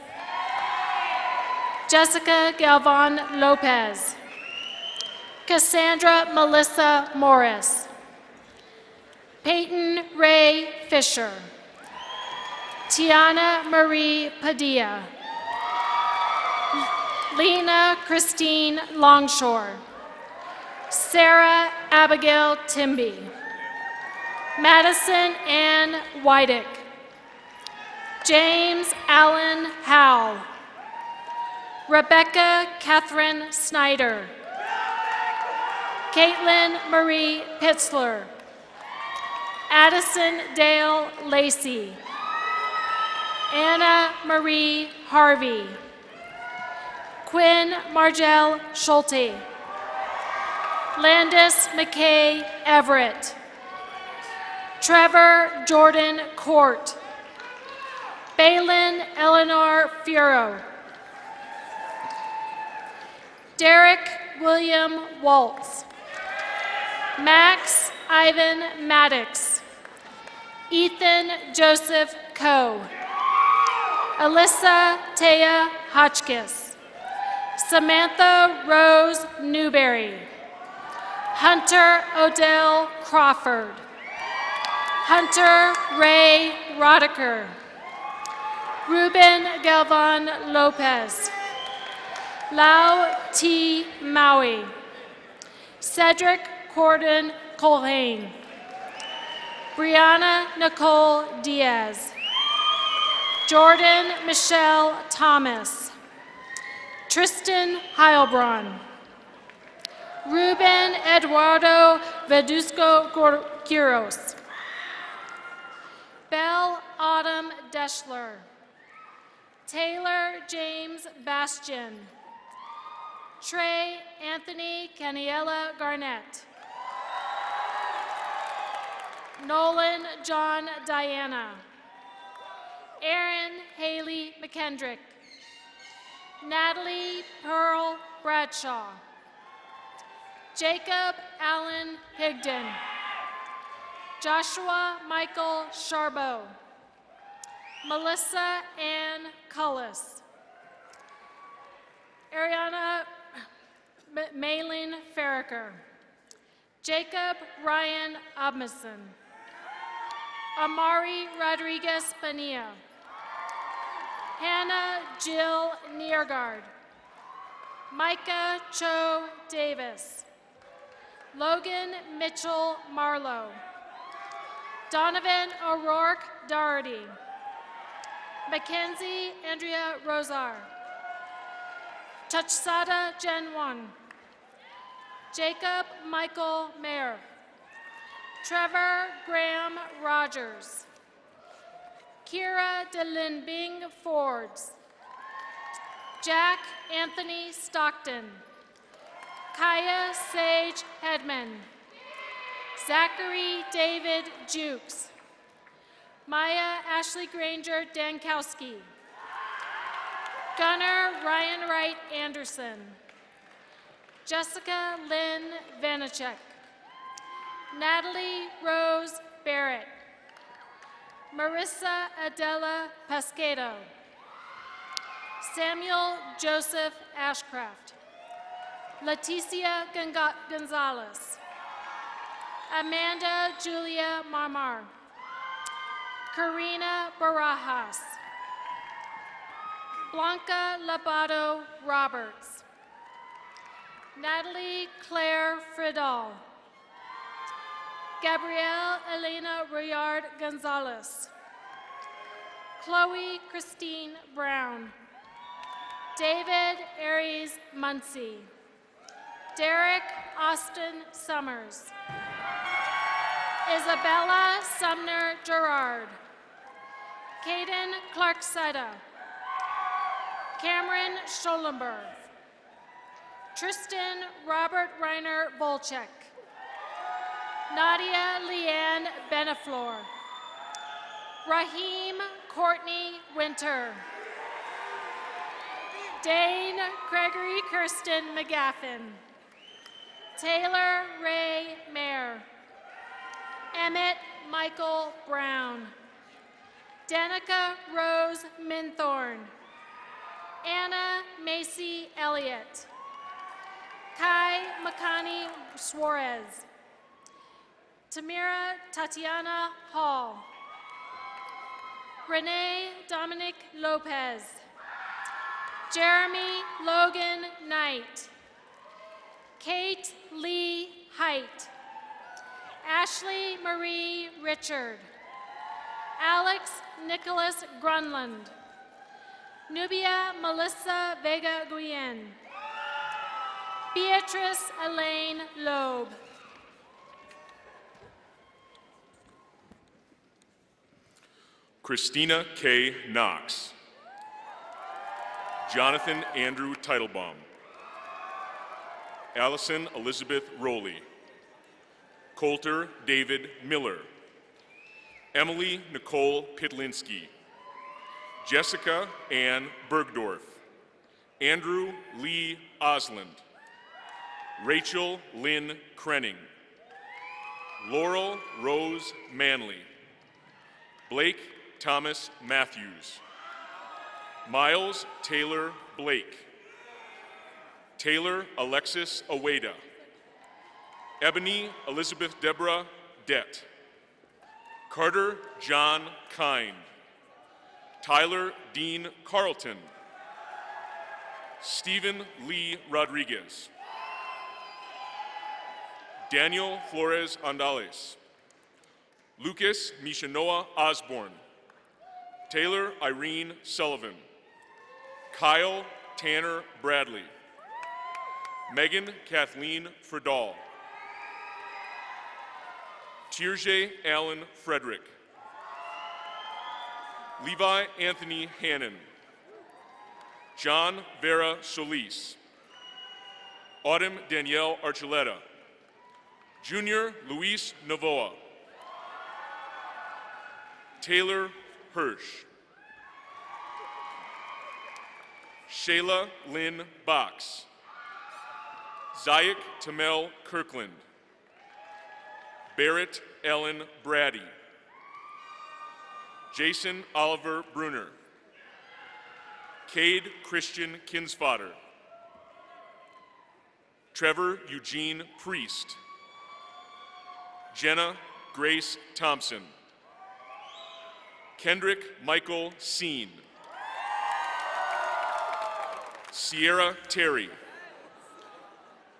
Jessica Galvan Lopez. Cassandra Melissa Morris. Peyton Ray Fisher. Tiana Marie Padilla. Lena Christine Longshore. Sarah Abigail Timby. Madison Ann Wydick. James Allen Howell. Rebecca Catherine Snyder. Caitlin Marie Pitzler. Addison Dale Lacey. Anna Marie Harvey. Quinn Margell Schulte. Landis McKay Everett. Trevor Jordan Court. Balin Eleanor Furo. Derek William Waltz. Max Ivan Maddox. Ethan Joseph Coe. Alyssa Taya Hotchkiss. Samantha Rose Newberry. Hunter Odell Crawford. Hunter Ray Rodecker. Ruben Galvan Lopez. Lau T. Maui. Cedric Corden Colhane. Brianna Nicole Diaz. Jordan Michelle Thomas. Tristan Heilbronn. Ruben Eduardo Vedusco Quiros. Belle Autumn Deschler. Taylor James Bastian. Trey Anthony Caniella Garnett. Nolan John Diana. Aaron Haley McKendrick. Natalie Pearl Bradshaw. Jacob Allen Higdon. Joshua Michael Charbot. Melissa Ann Cullis. Ariana Malin Farraker. Jacob Ryan Obmison. Amari Rodriguez Pania. Hannah Jill Neergard. Micah Cho Davis. Logan Mitchell Marlowe. Donovan O'Rourke Doherty. Mackenzie Andrea Rosar. Chachsada Jen 1. Jacob Michael Mayer. Trevor Graham Rogers. Kira DeLinbing Fords. Jack Anthony Stockton. Kaya Sage Hedman. Zachary David Jukes. Maya Ashley Granger Dankowski. Gunnar Ryan Wright Anderson. Jessica Lynn Vanacek. Natalie Rose Barrett. Marissa Adela Pasquedo. Samuel Joseph Ashcraft. Leticia Gonzalez. Amanda Julia Marmar. Karina Barajas. Blanca Labato Roberts. Natalie Claire Fridal. Gabrielle Elena Royard Gonzalez. Chloe Christine Brown. David Aries Muncie. Derek Austin Summers. Isabella Sumner Gerard. Caden Clark-Sida. Cameron Scholenberg. Tristan Robert Reiner Volchek. Nadia Leanne Beneflor. Raheem Courtney Winter. Dane Gregory Kirsten McGaffin. Taylor Ray Mayer. Emmett Michael Brown. Danica Rose Minthorn. Anna Macy Elliott. Kai Makani Suarez. Tamira Tatiana Hall. Renee Dominic Lopez. Jeremy Logan Knight. Kate Lee Height. Ashley Marie Richard. Alex Nicholas Grunland. Nubia Melissa Vega Guyen. Beatrice Elaine Loeb. Christina K. Knox. Jonathan Andrew Teitelbaum. Allison Elizabeth Rowley. Coulter David Miller. Emily Nicole Pitlinski. Jessica Ann Bergdorf. Andrew Lee Osland. Rachel Lynn Krenning. Laurel Rose Manley. Blake Thomas Matthews. Miles Taylor Blake. Taylor Alexis Aweda. Ebony Elizabeth Deborah Dett. Carter John Kind. Tyler Dean Carlton. Stephen Lee Rodriguez. Daniel Flores Andales. Lucas Mishanoa Osborne. Taylor Irene Sullivan. Kyle Tanner Bradley. Megan Kathleen Friedal. Tierje Allen Frederick. Levi Anthony Hannon. John Vera Solis. Autumn Danielle Archuleta. Junior Luis Novoa. Taylor Hirsch. Shayla Lynn Box. Zayek Tamel Kirkland. Barrett Ellen Brady. Jason Oliver Bruner. Cade Christian Kinsfodder. Trevor Eugene Priest. Jenna Grace Thompson. Kendrick Michael Seen. Sierra Terry.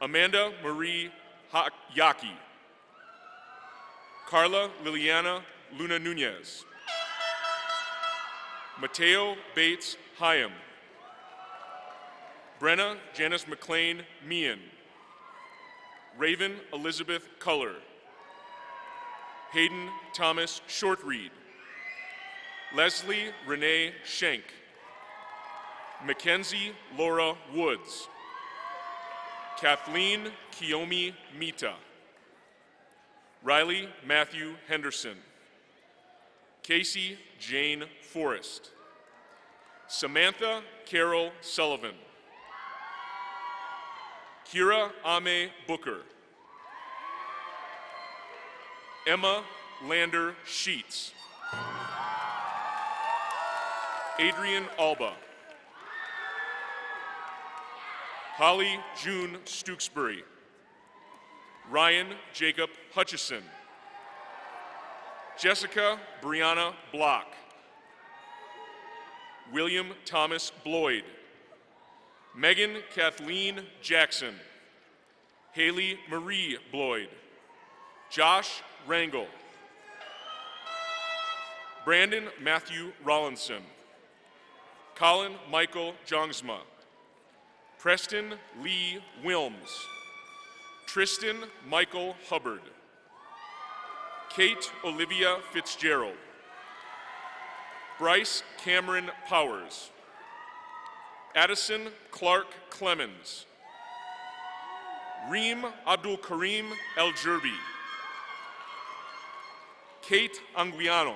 Amanda Marie Yaki. Carla Liliana Luna Nunez. Mateo Bates Hyam. Brenna Janice McLean Meehan. Raven Elizabeth Culler. Hayden Thomas Shortreed. Leslie Renee Schenk. Mackenzie Laura Woods. Kathleen Kiyomi Mita. Riley Matthew Henderson. Casey Jane Forrest. Samantha Carol Sullivan. Kira Ame Booker. Emma Lander Sheets. Adrian Alba. Holly June Stooksbury. Ryan Jacob Hutchison. Jessica Brianna Block. William Thomas Bloyd. Megan Kathleen Jackson. Haley Marie Bloyd. Josh Rangel. Brandon Matthew Rollinson. Colin Michael Jongsma. Preston Lee Wilms. Tristan Michael Hubbard. Kate Olivia Fitzgerald. Bryce Cameron Powers. Addison Clark Clemens. Reem Abdul Karim El Jerbi. Kate Anguiano.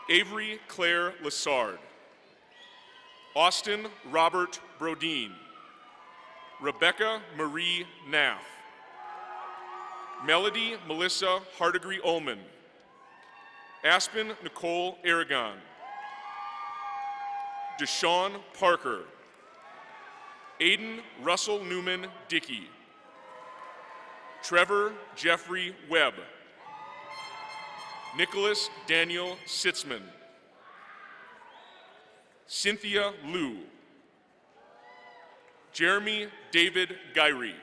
Avery Claire Lassard. Austin Robert Brodeen. Rebecca Marie Naff. Melody Melissa Hardigree Ullman. Aspen Nicole Aragon. Deshaun Parker. Aiden Russell Newman Dickey. Trevor Jeffrey Webb. Nicholas Daniel Sitzman. Cynthia Liu. Jeremy David Gyree.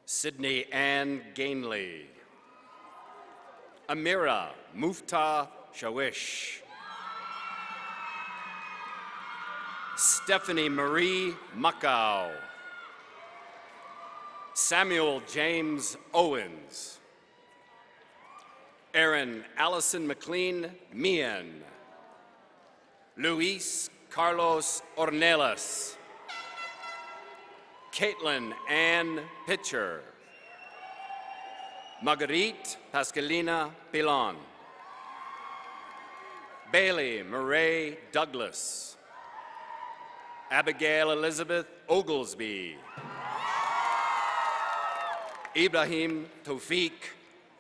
Sydney Ann Gainley. Amira Mufta Shawish. Stephanie Marie Macau. Samuel James Owens. Aaron Allison McLean Meehan. Luis Carlos Ornelas. Caitlin Ann Pitcher. Marguerite Pascalina Pilon. Bailey Murray Douglas. Abigail Elizabeth Oglesby. Ibrahim Tawfiq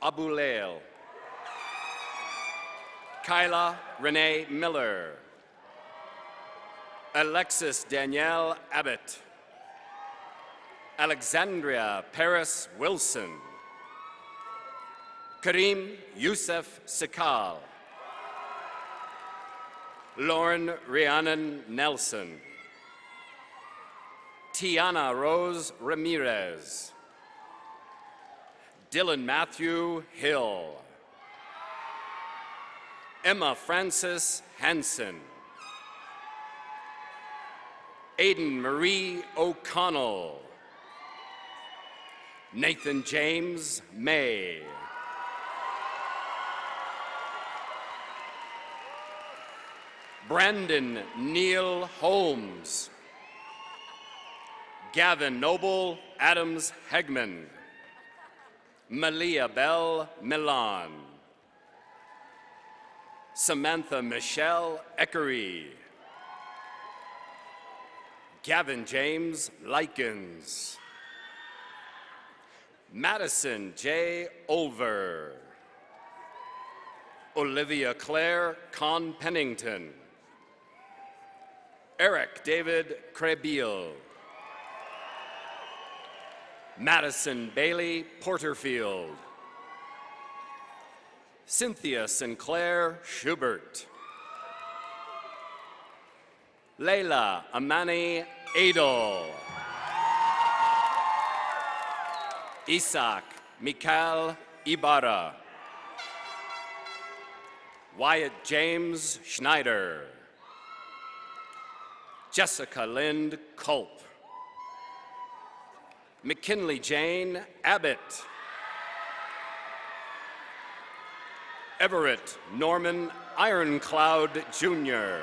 Abulail. Kyla Renee Miller. Alexis Danielle Abbott. Alexandria Paris Wilson. Kareem Youssef Sikal. Lauren Rhiannon Nelson. Tiana Rose Ramirez. Dylan Matthew Hill. Emma Frances Hansen. Aiden Marie O'Connell. Nathan James May. Brandon Neil Holmes. Gavin Noble Adams Hegman. Malia Bell Milan. Samantha Michelle Eckery. Gavin James Likens. Madison J. Olver. Olivia Claire Con Pennington. Eric David Crebille. Madison Bailey Porterfield. Cynthia Sinclair Schubert. Leila Amani Adel. Isaac Mikhail Ibarra. Wyatt James Schneider. Jessica Lind Culp. McKinley Jane Abbott. Everett Norman Ironcloud Jr.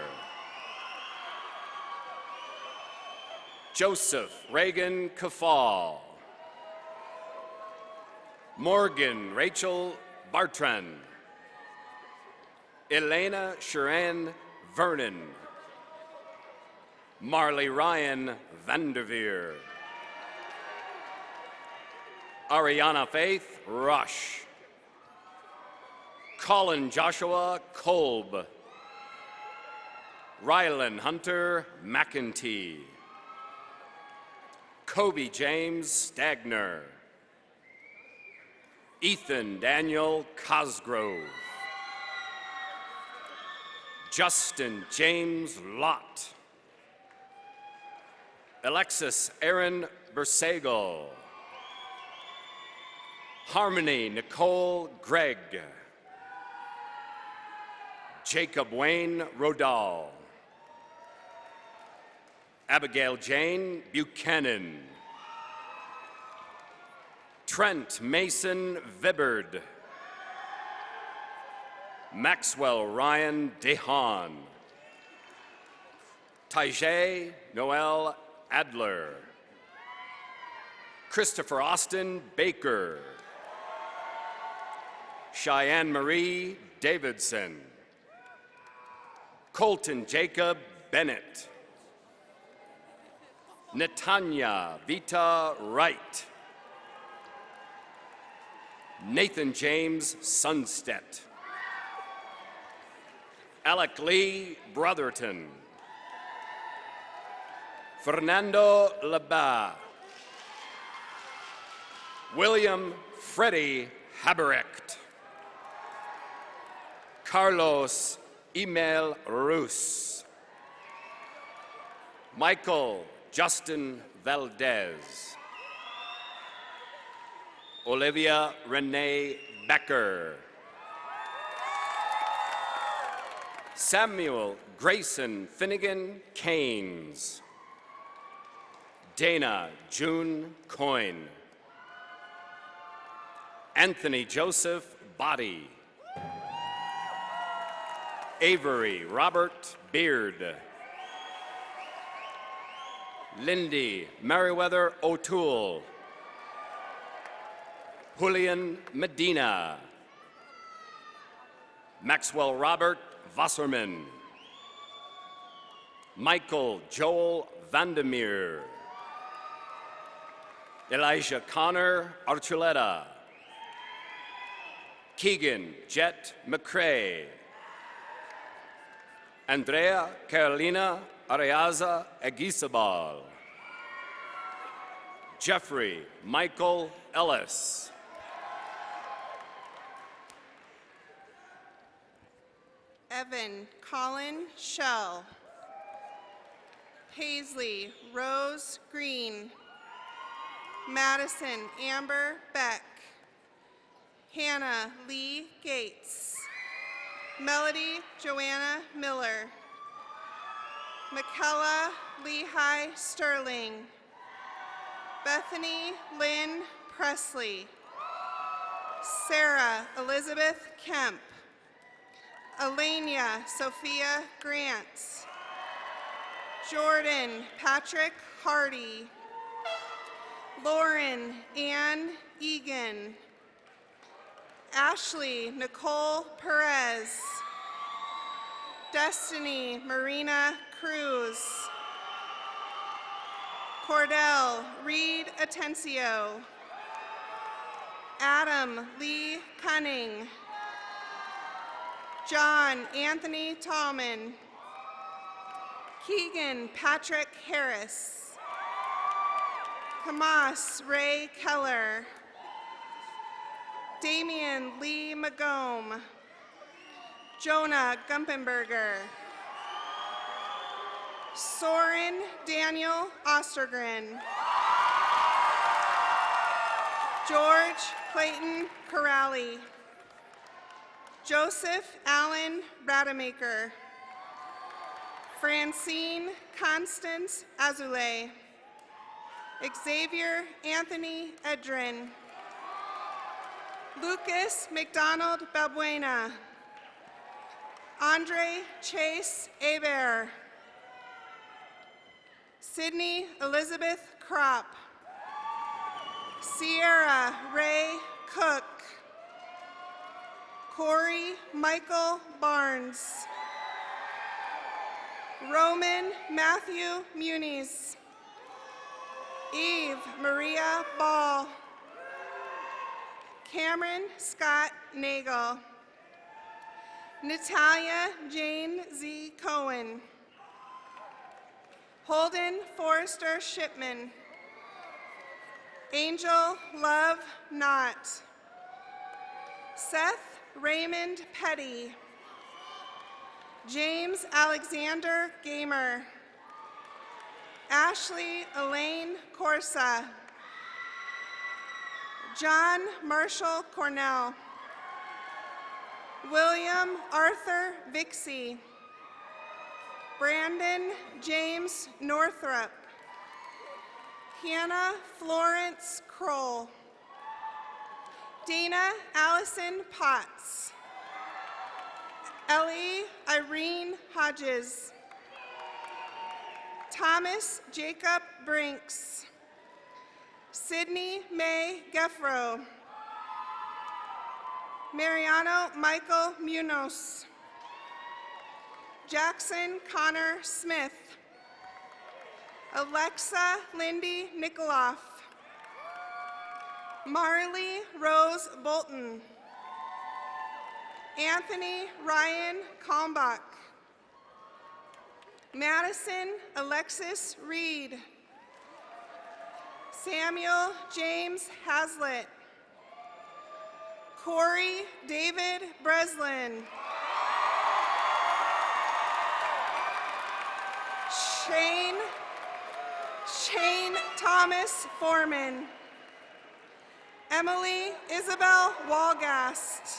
Joseph Reagan Kafal. Morgan Rachel Bartran. Elena Sharon Vernon. Marley Ryan Vanderveer. Ariana Faith Rush. Colin Joshua Kolb. Rylan Hunter McEntee. Kobe James Stagner. Ethan Daniel Cosgrove. Justin James Lott. Alexis Aaron Bersago. Harmony Nicole Gregg. Jacob Wayne Rodal. Abigail Jane Buchanan. Trent Mason Vibbard. Maxwell Ryan DeHaan. Tajay Noel Adler. Christopher Austin Baker. Cheyenne Marie Davidson. Colton Jacob Bennett. Netanya Vita Wright. Nathan James Sunstedt. Alec Lee Brotherton. Fernando Leba. William Freddie Haberecht. Carlos Emil Rus. Michael Justin Valdez. Olivia Renee Becker. Samuel Grayson Finnegan Keynes. Dana June Coyne. Anthony Joseph Body. Avery Robert Beard. Lindy Meriwether O'Toole. Julian Medina. Maxwell Robert Wasserman. Michael Joel Vandermeer. Elijah Connor Archuleta. Keegan Jet McCrae. Andrea Carolina Areaza Aguisabal. Jeffrey Michael Ellis. Evan Colin Shell. Paisley Rose Green. Madison Amber Beck. Hannah Lee Gates. Melody Joanna Miller. Michaela Lehigh Sterling. Bethany Lynn Presley. Sarah Elizabeth Kemp. Elenia Sophia Grant. Jordan Patrick Hardy. Lauren Ann Egan. Ashley Nicole Perez. Destiny Marina Cruz. Cordell Reed Atencio. Adam Lee Cunning. John Anthony Tallman. Keegan Patrick Harris. Hamas Ray Keller. Damian Lee Magome. Jonah Gumpenberger. Soren Daniel Ostergren. George Clayton Corrali. Joseph Allen Rademacher. Francine Constance Azule. Xavier Anthony Edrin. Lucas McDonald Balbuena. Andre Chase Hebert. Sydney Elizabeth Kropp. Sierra Ray Cook. Corey Michael Barnes. Roman Matthew Muniz. Eve Maria Ball. Cameron Scott Nagel. Natalia Jane Z. Cohen. Holden Forrester Shipman. Angel Love Knott. Seth Raymond Petty. James Alexander Gamer. Ashley Elaine Corsa. John Marshall Cornell. William Arthur Vixie. Brandon James Northrup. Hannah Florence Kroll. Dana Allison Potts. Ellie Irene Hodges. Thomas Jacob Brinks. Sydney May Geffro. Mariano Michael Munoz. Jackson Connor Smith. Alexa Lindy Nikoloff. Marley Rose Bolton. Anthony Ryan Kalmbach. Madison Alexis Reed. Samuel James Hazlitt. Corey David Breslin. Shane Thomas Foreman. Emily Isabel Walgast.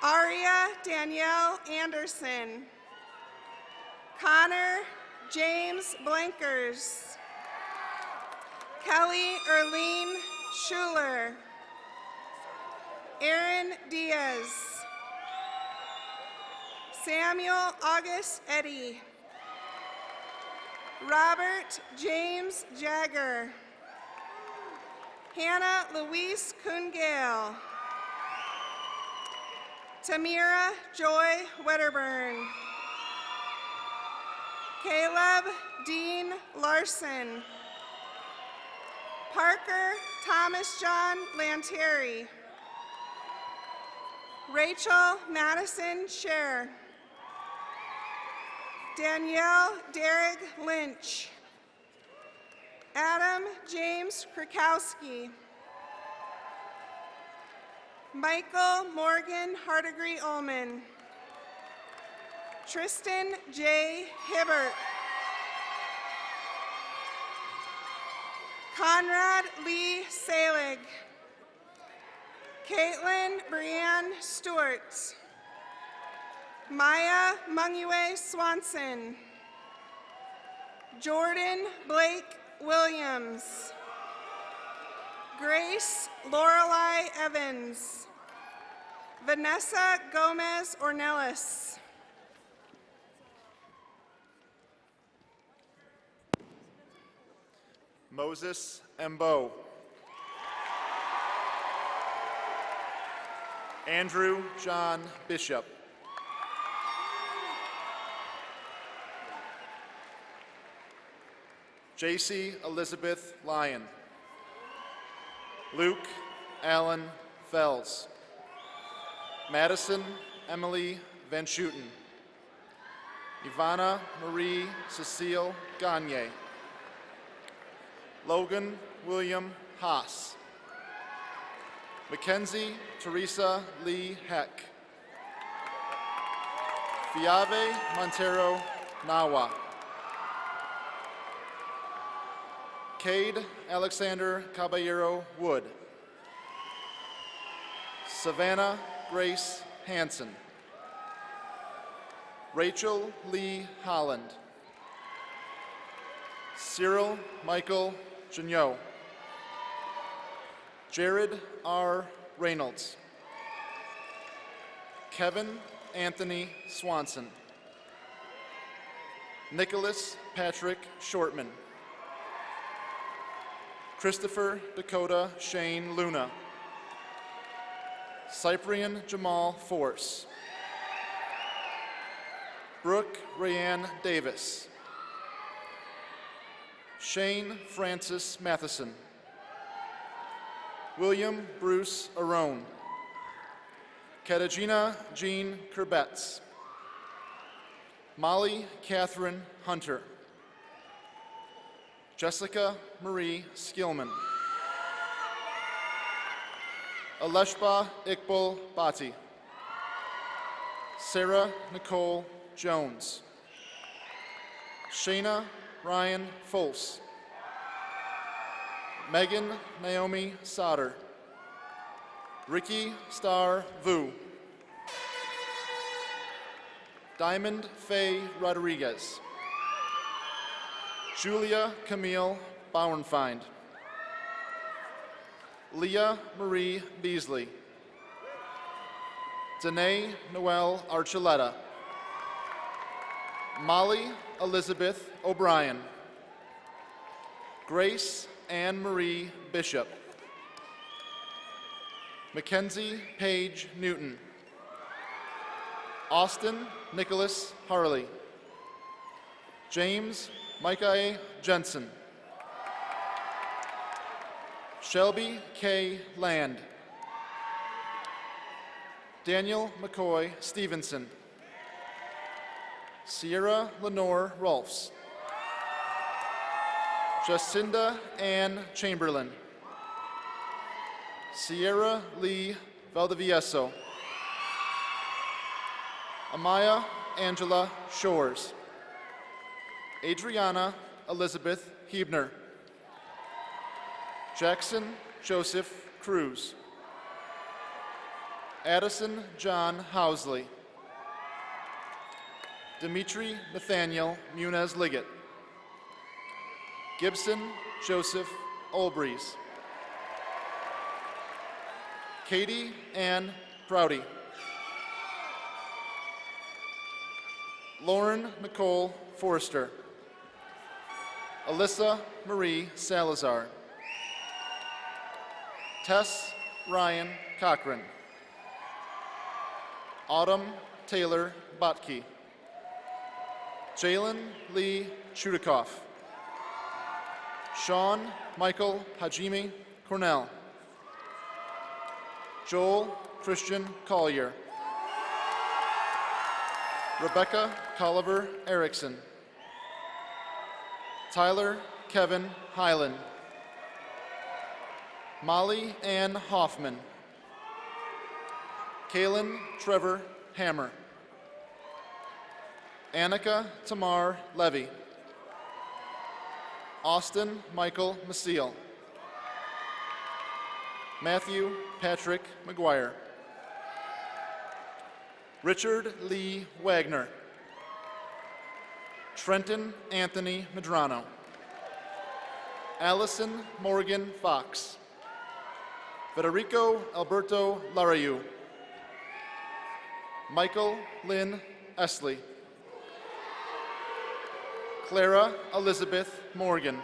Aria Danielle Anderson. Connor James Blankers. Kelly Erlene Schuler. Aaron Diaz. Samuel August Eddy. Robert James Jagger. Hannah Louise Kungale. Tamira Joy Wedderburn. Caleb Dean Larson. Parker Thomas John Lantieri. Rachel Madison Scher. Danielle Derrick Lynch. Adam James Krakowski. Michael Morgan Hardegree Ullman. Tristan J. Hibbert. Conrad Lee Salig. Caitlin Brianne Stewart. Maya Mungwe Swanson. Jordan Blake Williams. Grace Lorelei Evans. Vanessa Gomez Ornelas. Moses Embo. Andrew John Bishop. JC Elizabeth Lyon. Luke Allen Fells. Madison Emily Van Schuten. Ivana Marie Cecile Gagne. Logan William Haas. Mackenzie Teresa Lee Heck. Fiave Montero Nawa. Cade Alexander Caballero Wood. Savannah Grace Hansen. Rachel Lee Holland. Cyril Michael Janot. Jared R. Reynolds. Kevin Anthony Swanson. Nicholas Patrick Shortman. Christopher Dakota Shane Luna. Cyprian Jamal Force. Brooke Rayanne Davis. Shane Francis Matheson. William Bruce Arone. Katarzyna Jean Kurbetz. Molly Catherine Hunter. Jessica Marie Skillman. Aleshba Iqbal Bati. Sarah Nicole Jones. Shayna Ryan Fols. Megan Naomi Sauter. Ricky Star Vu. Diamond Faye Rodriguez. Julia Camille Bauernfeind. Leah Marie Beasley. Danae Noel Archuleta. Molly Elizabeth O'Brien. Grace Anne Marie Bishop. Mackenzie Paige Newton. Austin Nicholas Harley. James Micah Jensen. Shelby K. Land. Daniel McCoy Stevenson. Sierra Lenore Rolfs. Jacinda Ann Chamberlain. Sierra Lee Valdivieso. Amaya Angela Shores. Adriana Elizabeth Hebner. Jackson Joseph Cruz. Addison John Housley. Dimitri Nathaniel Munez Liggett. Gibson Joseph Olbreeze. Katie Ann Prouty. Lauren Nicole Forrester. Alyssa Marie Salazar. Tess Ryan Cochran. Autumn Taylor Botke. Jalen Lee Chudikoff. Sean Michael Hajime Cornell. Joel Christian Collier. Rebecca Colliver Erickson. Tyler Kevin Hyland. Molly Ann Hoffman. Kaylin Trevor Hammer. Annika Tamar Levy. Austin Michael Maciel. Matthew Patrick McGuire. Richard Lee Wagner. Trenton Anthony Medrano. Allison Morgan Fox. Federico Alberto Larayu. Michael Lynn Esley. Clara Elizabeth Morgan.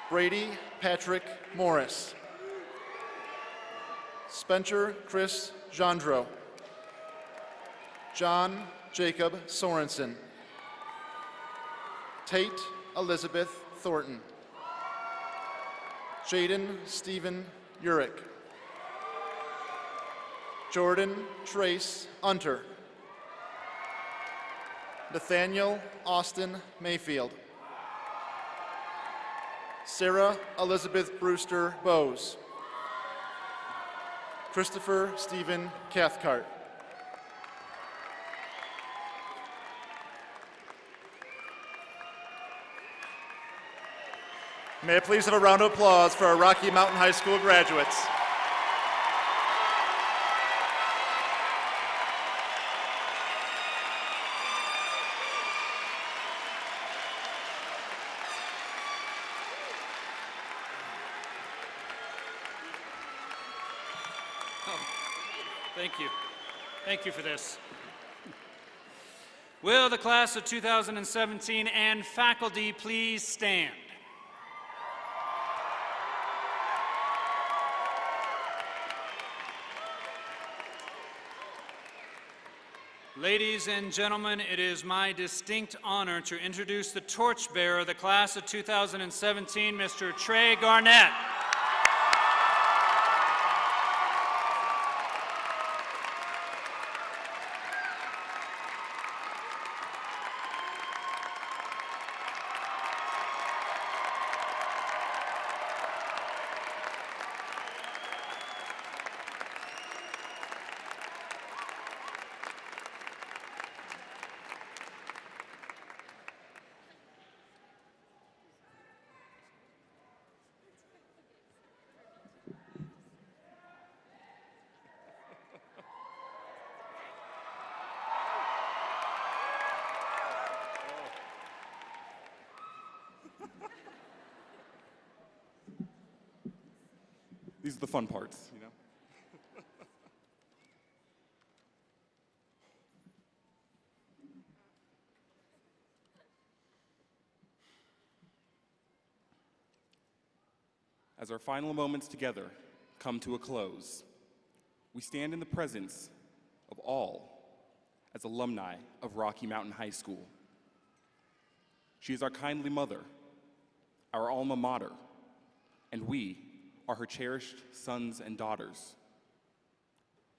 Brady Patrick Morris. Spencer Chris Jandro. John Jacob Sorensen. Tate Elizabeth Thornton. Jaden Stephen Urick. Jordan Trace Unter. Nathaniel Austin Mayfield. Sarah Elizabeth Brewster Bowes. Christopher Stephen Cathcart. May I please have a round of applause for our Rocky Mountain High School graduates. Thank you. Thank you for this. Will the class of 2017 and faculty please stand? Ladies and gentlemen, it is my distinct honor to introduce the Torchbearer of the class of 2017, Mr. Trey Garnett. These are the fun parts, you know? As our final moments together come to a close, we stand in the presence of all as alumni of Rocky Mountain High School. She is our kindly mother, our alma mater, and we are her cherished sons and daughters.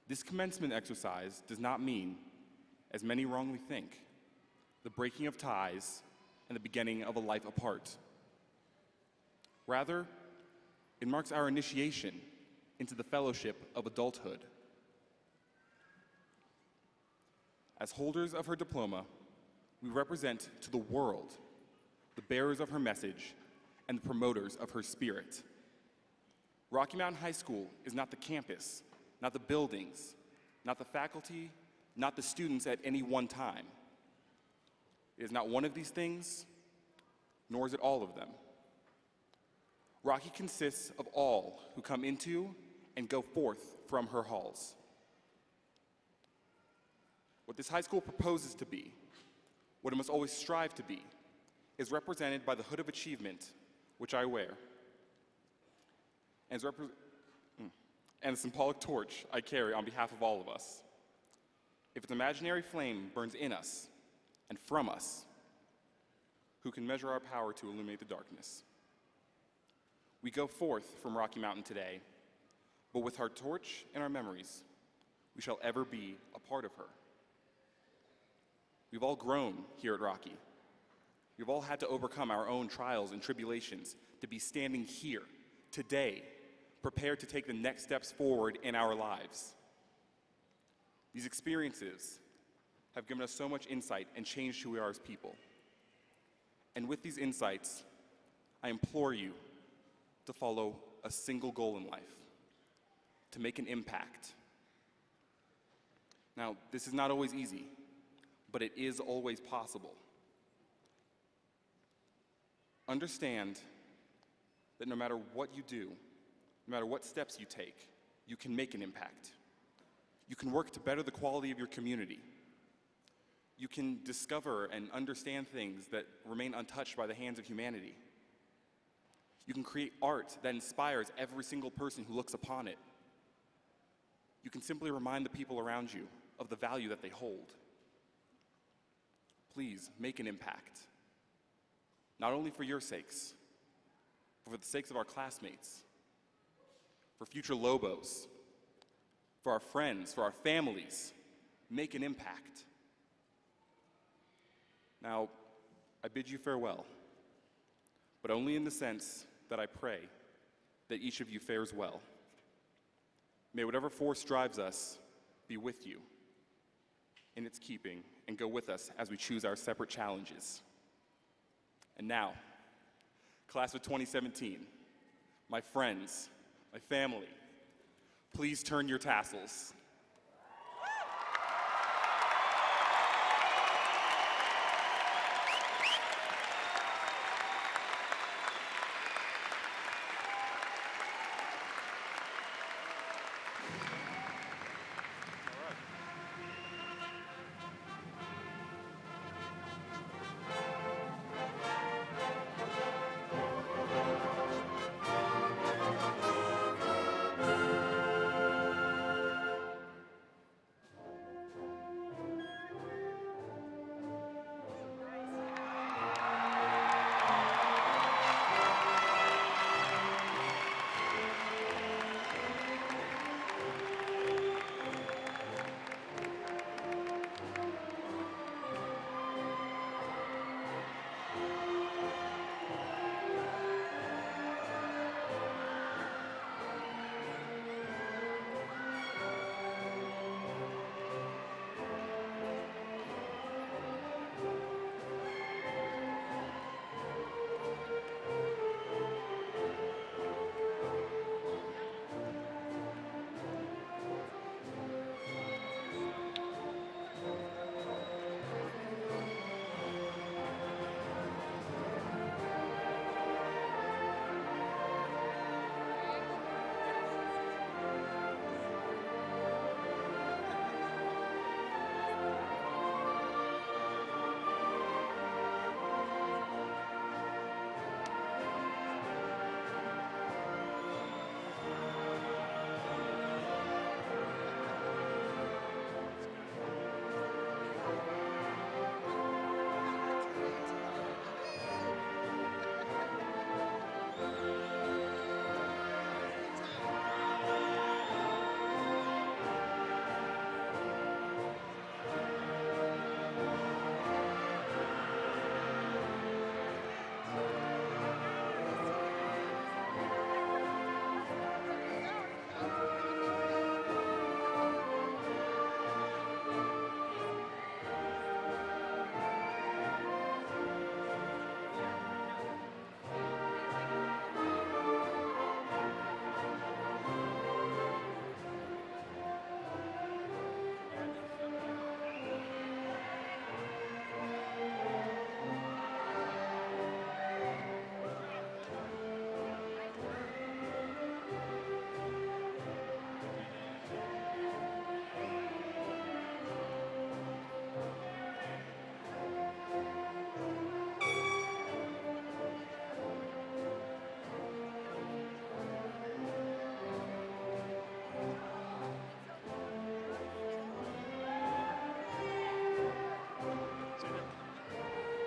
This commencement exercise does not mean, as many wrongly think, the breaking of ties and the beginning of a life apart. Rather, it marks our initiation into the fellowship of adulthood. As holders of her diploma, we represent to the world the bearers of her message and the promoters of her spirit. Rocky Mountain High School is not the campus, not the buildings, not the faculty, not the students at any one time. It is not one of these things, nor is it all of them. Rocky consists of all who come into and go forth from her halls. What this high school proposes to be, what it must always strive to be, is represented by the hood of achievement, which I wear, and the symbolic torch I carry on behalf of all of us. If its imaginary flame burns in us and from us, who can measure our power to illuminate the darkness? We go forth from Rocky Mountain today, but with our torch and our memories, we shall ever be a part of her. We've all grown here at Rocky. We've all had to overcome our own trials and tribulations to be standing here today, prepared to take the next steps forward in our lives. These experiences have given us so much insight and changed who we are as people. And with these insights, I implore you to follow a single goal in life: to make an impact. Now, this is not always easy, but it is always possible. Understand that no matter what you do, no matter what steps you take, you can make an impact. You can work to better the quality of your community. You can discover and understand things that remain untouched by the hands of humanity. You can create art that inspires every single person who looks upon it. You can simply remind the people around you of the value that they hold. Please make an impact, not only for your sakes, but for the sakes of our classmates, for future Lobos, for our friends, for our families. Make an impact. Now, I bid you farewell, but only in the sense that I pray that each of you fares well. May whatever force drives us be with you in its keeping and go with us as we choose our separate challenges. And now, class of 2017, my friends, my family, please turn your tassels.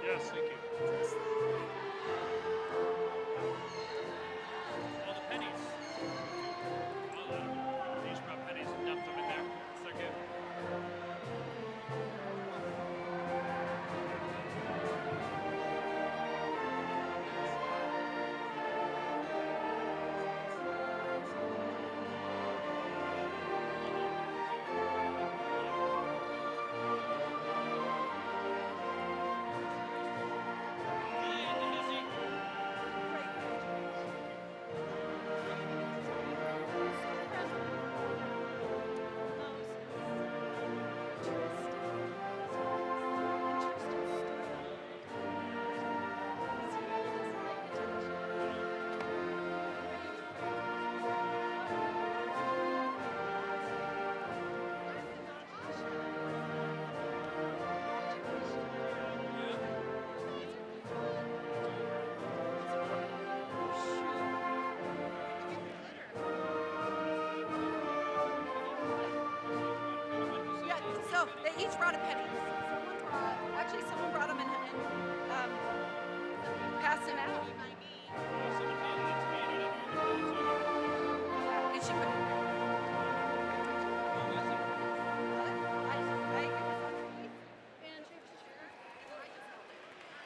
Yes, thank you. All the pennies. These brought pennies and dumped them in there. So they're good. each brought a penny.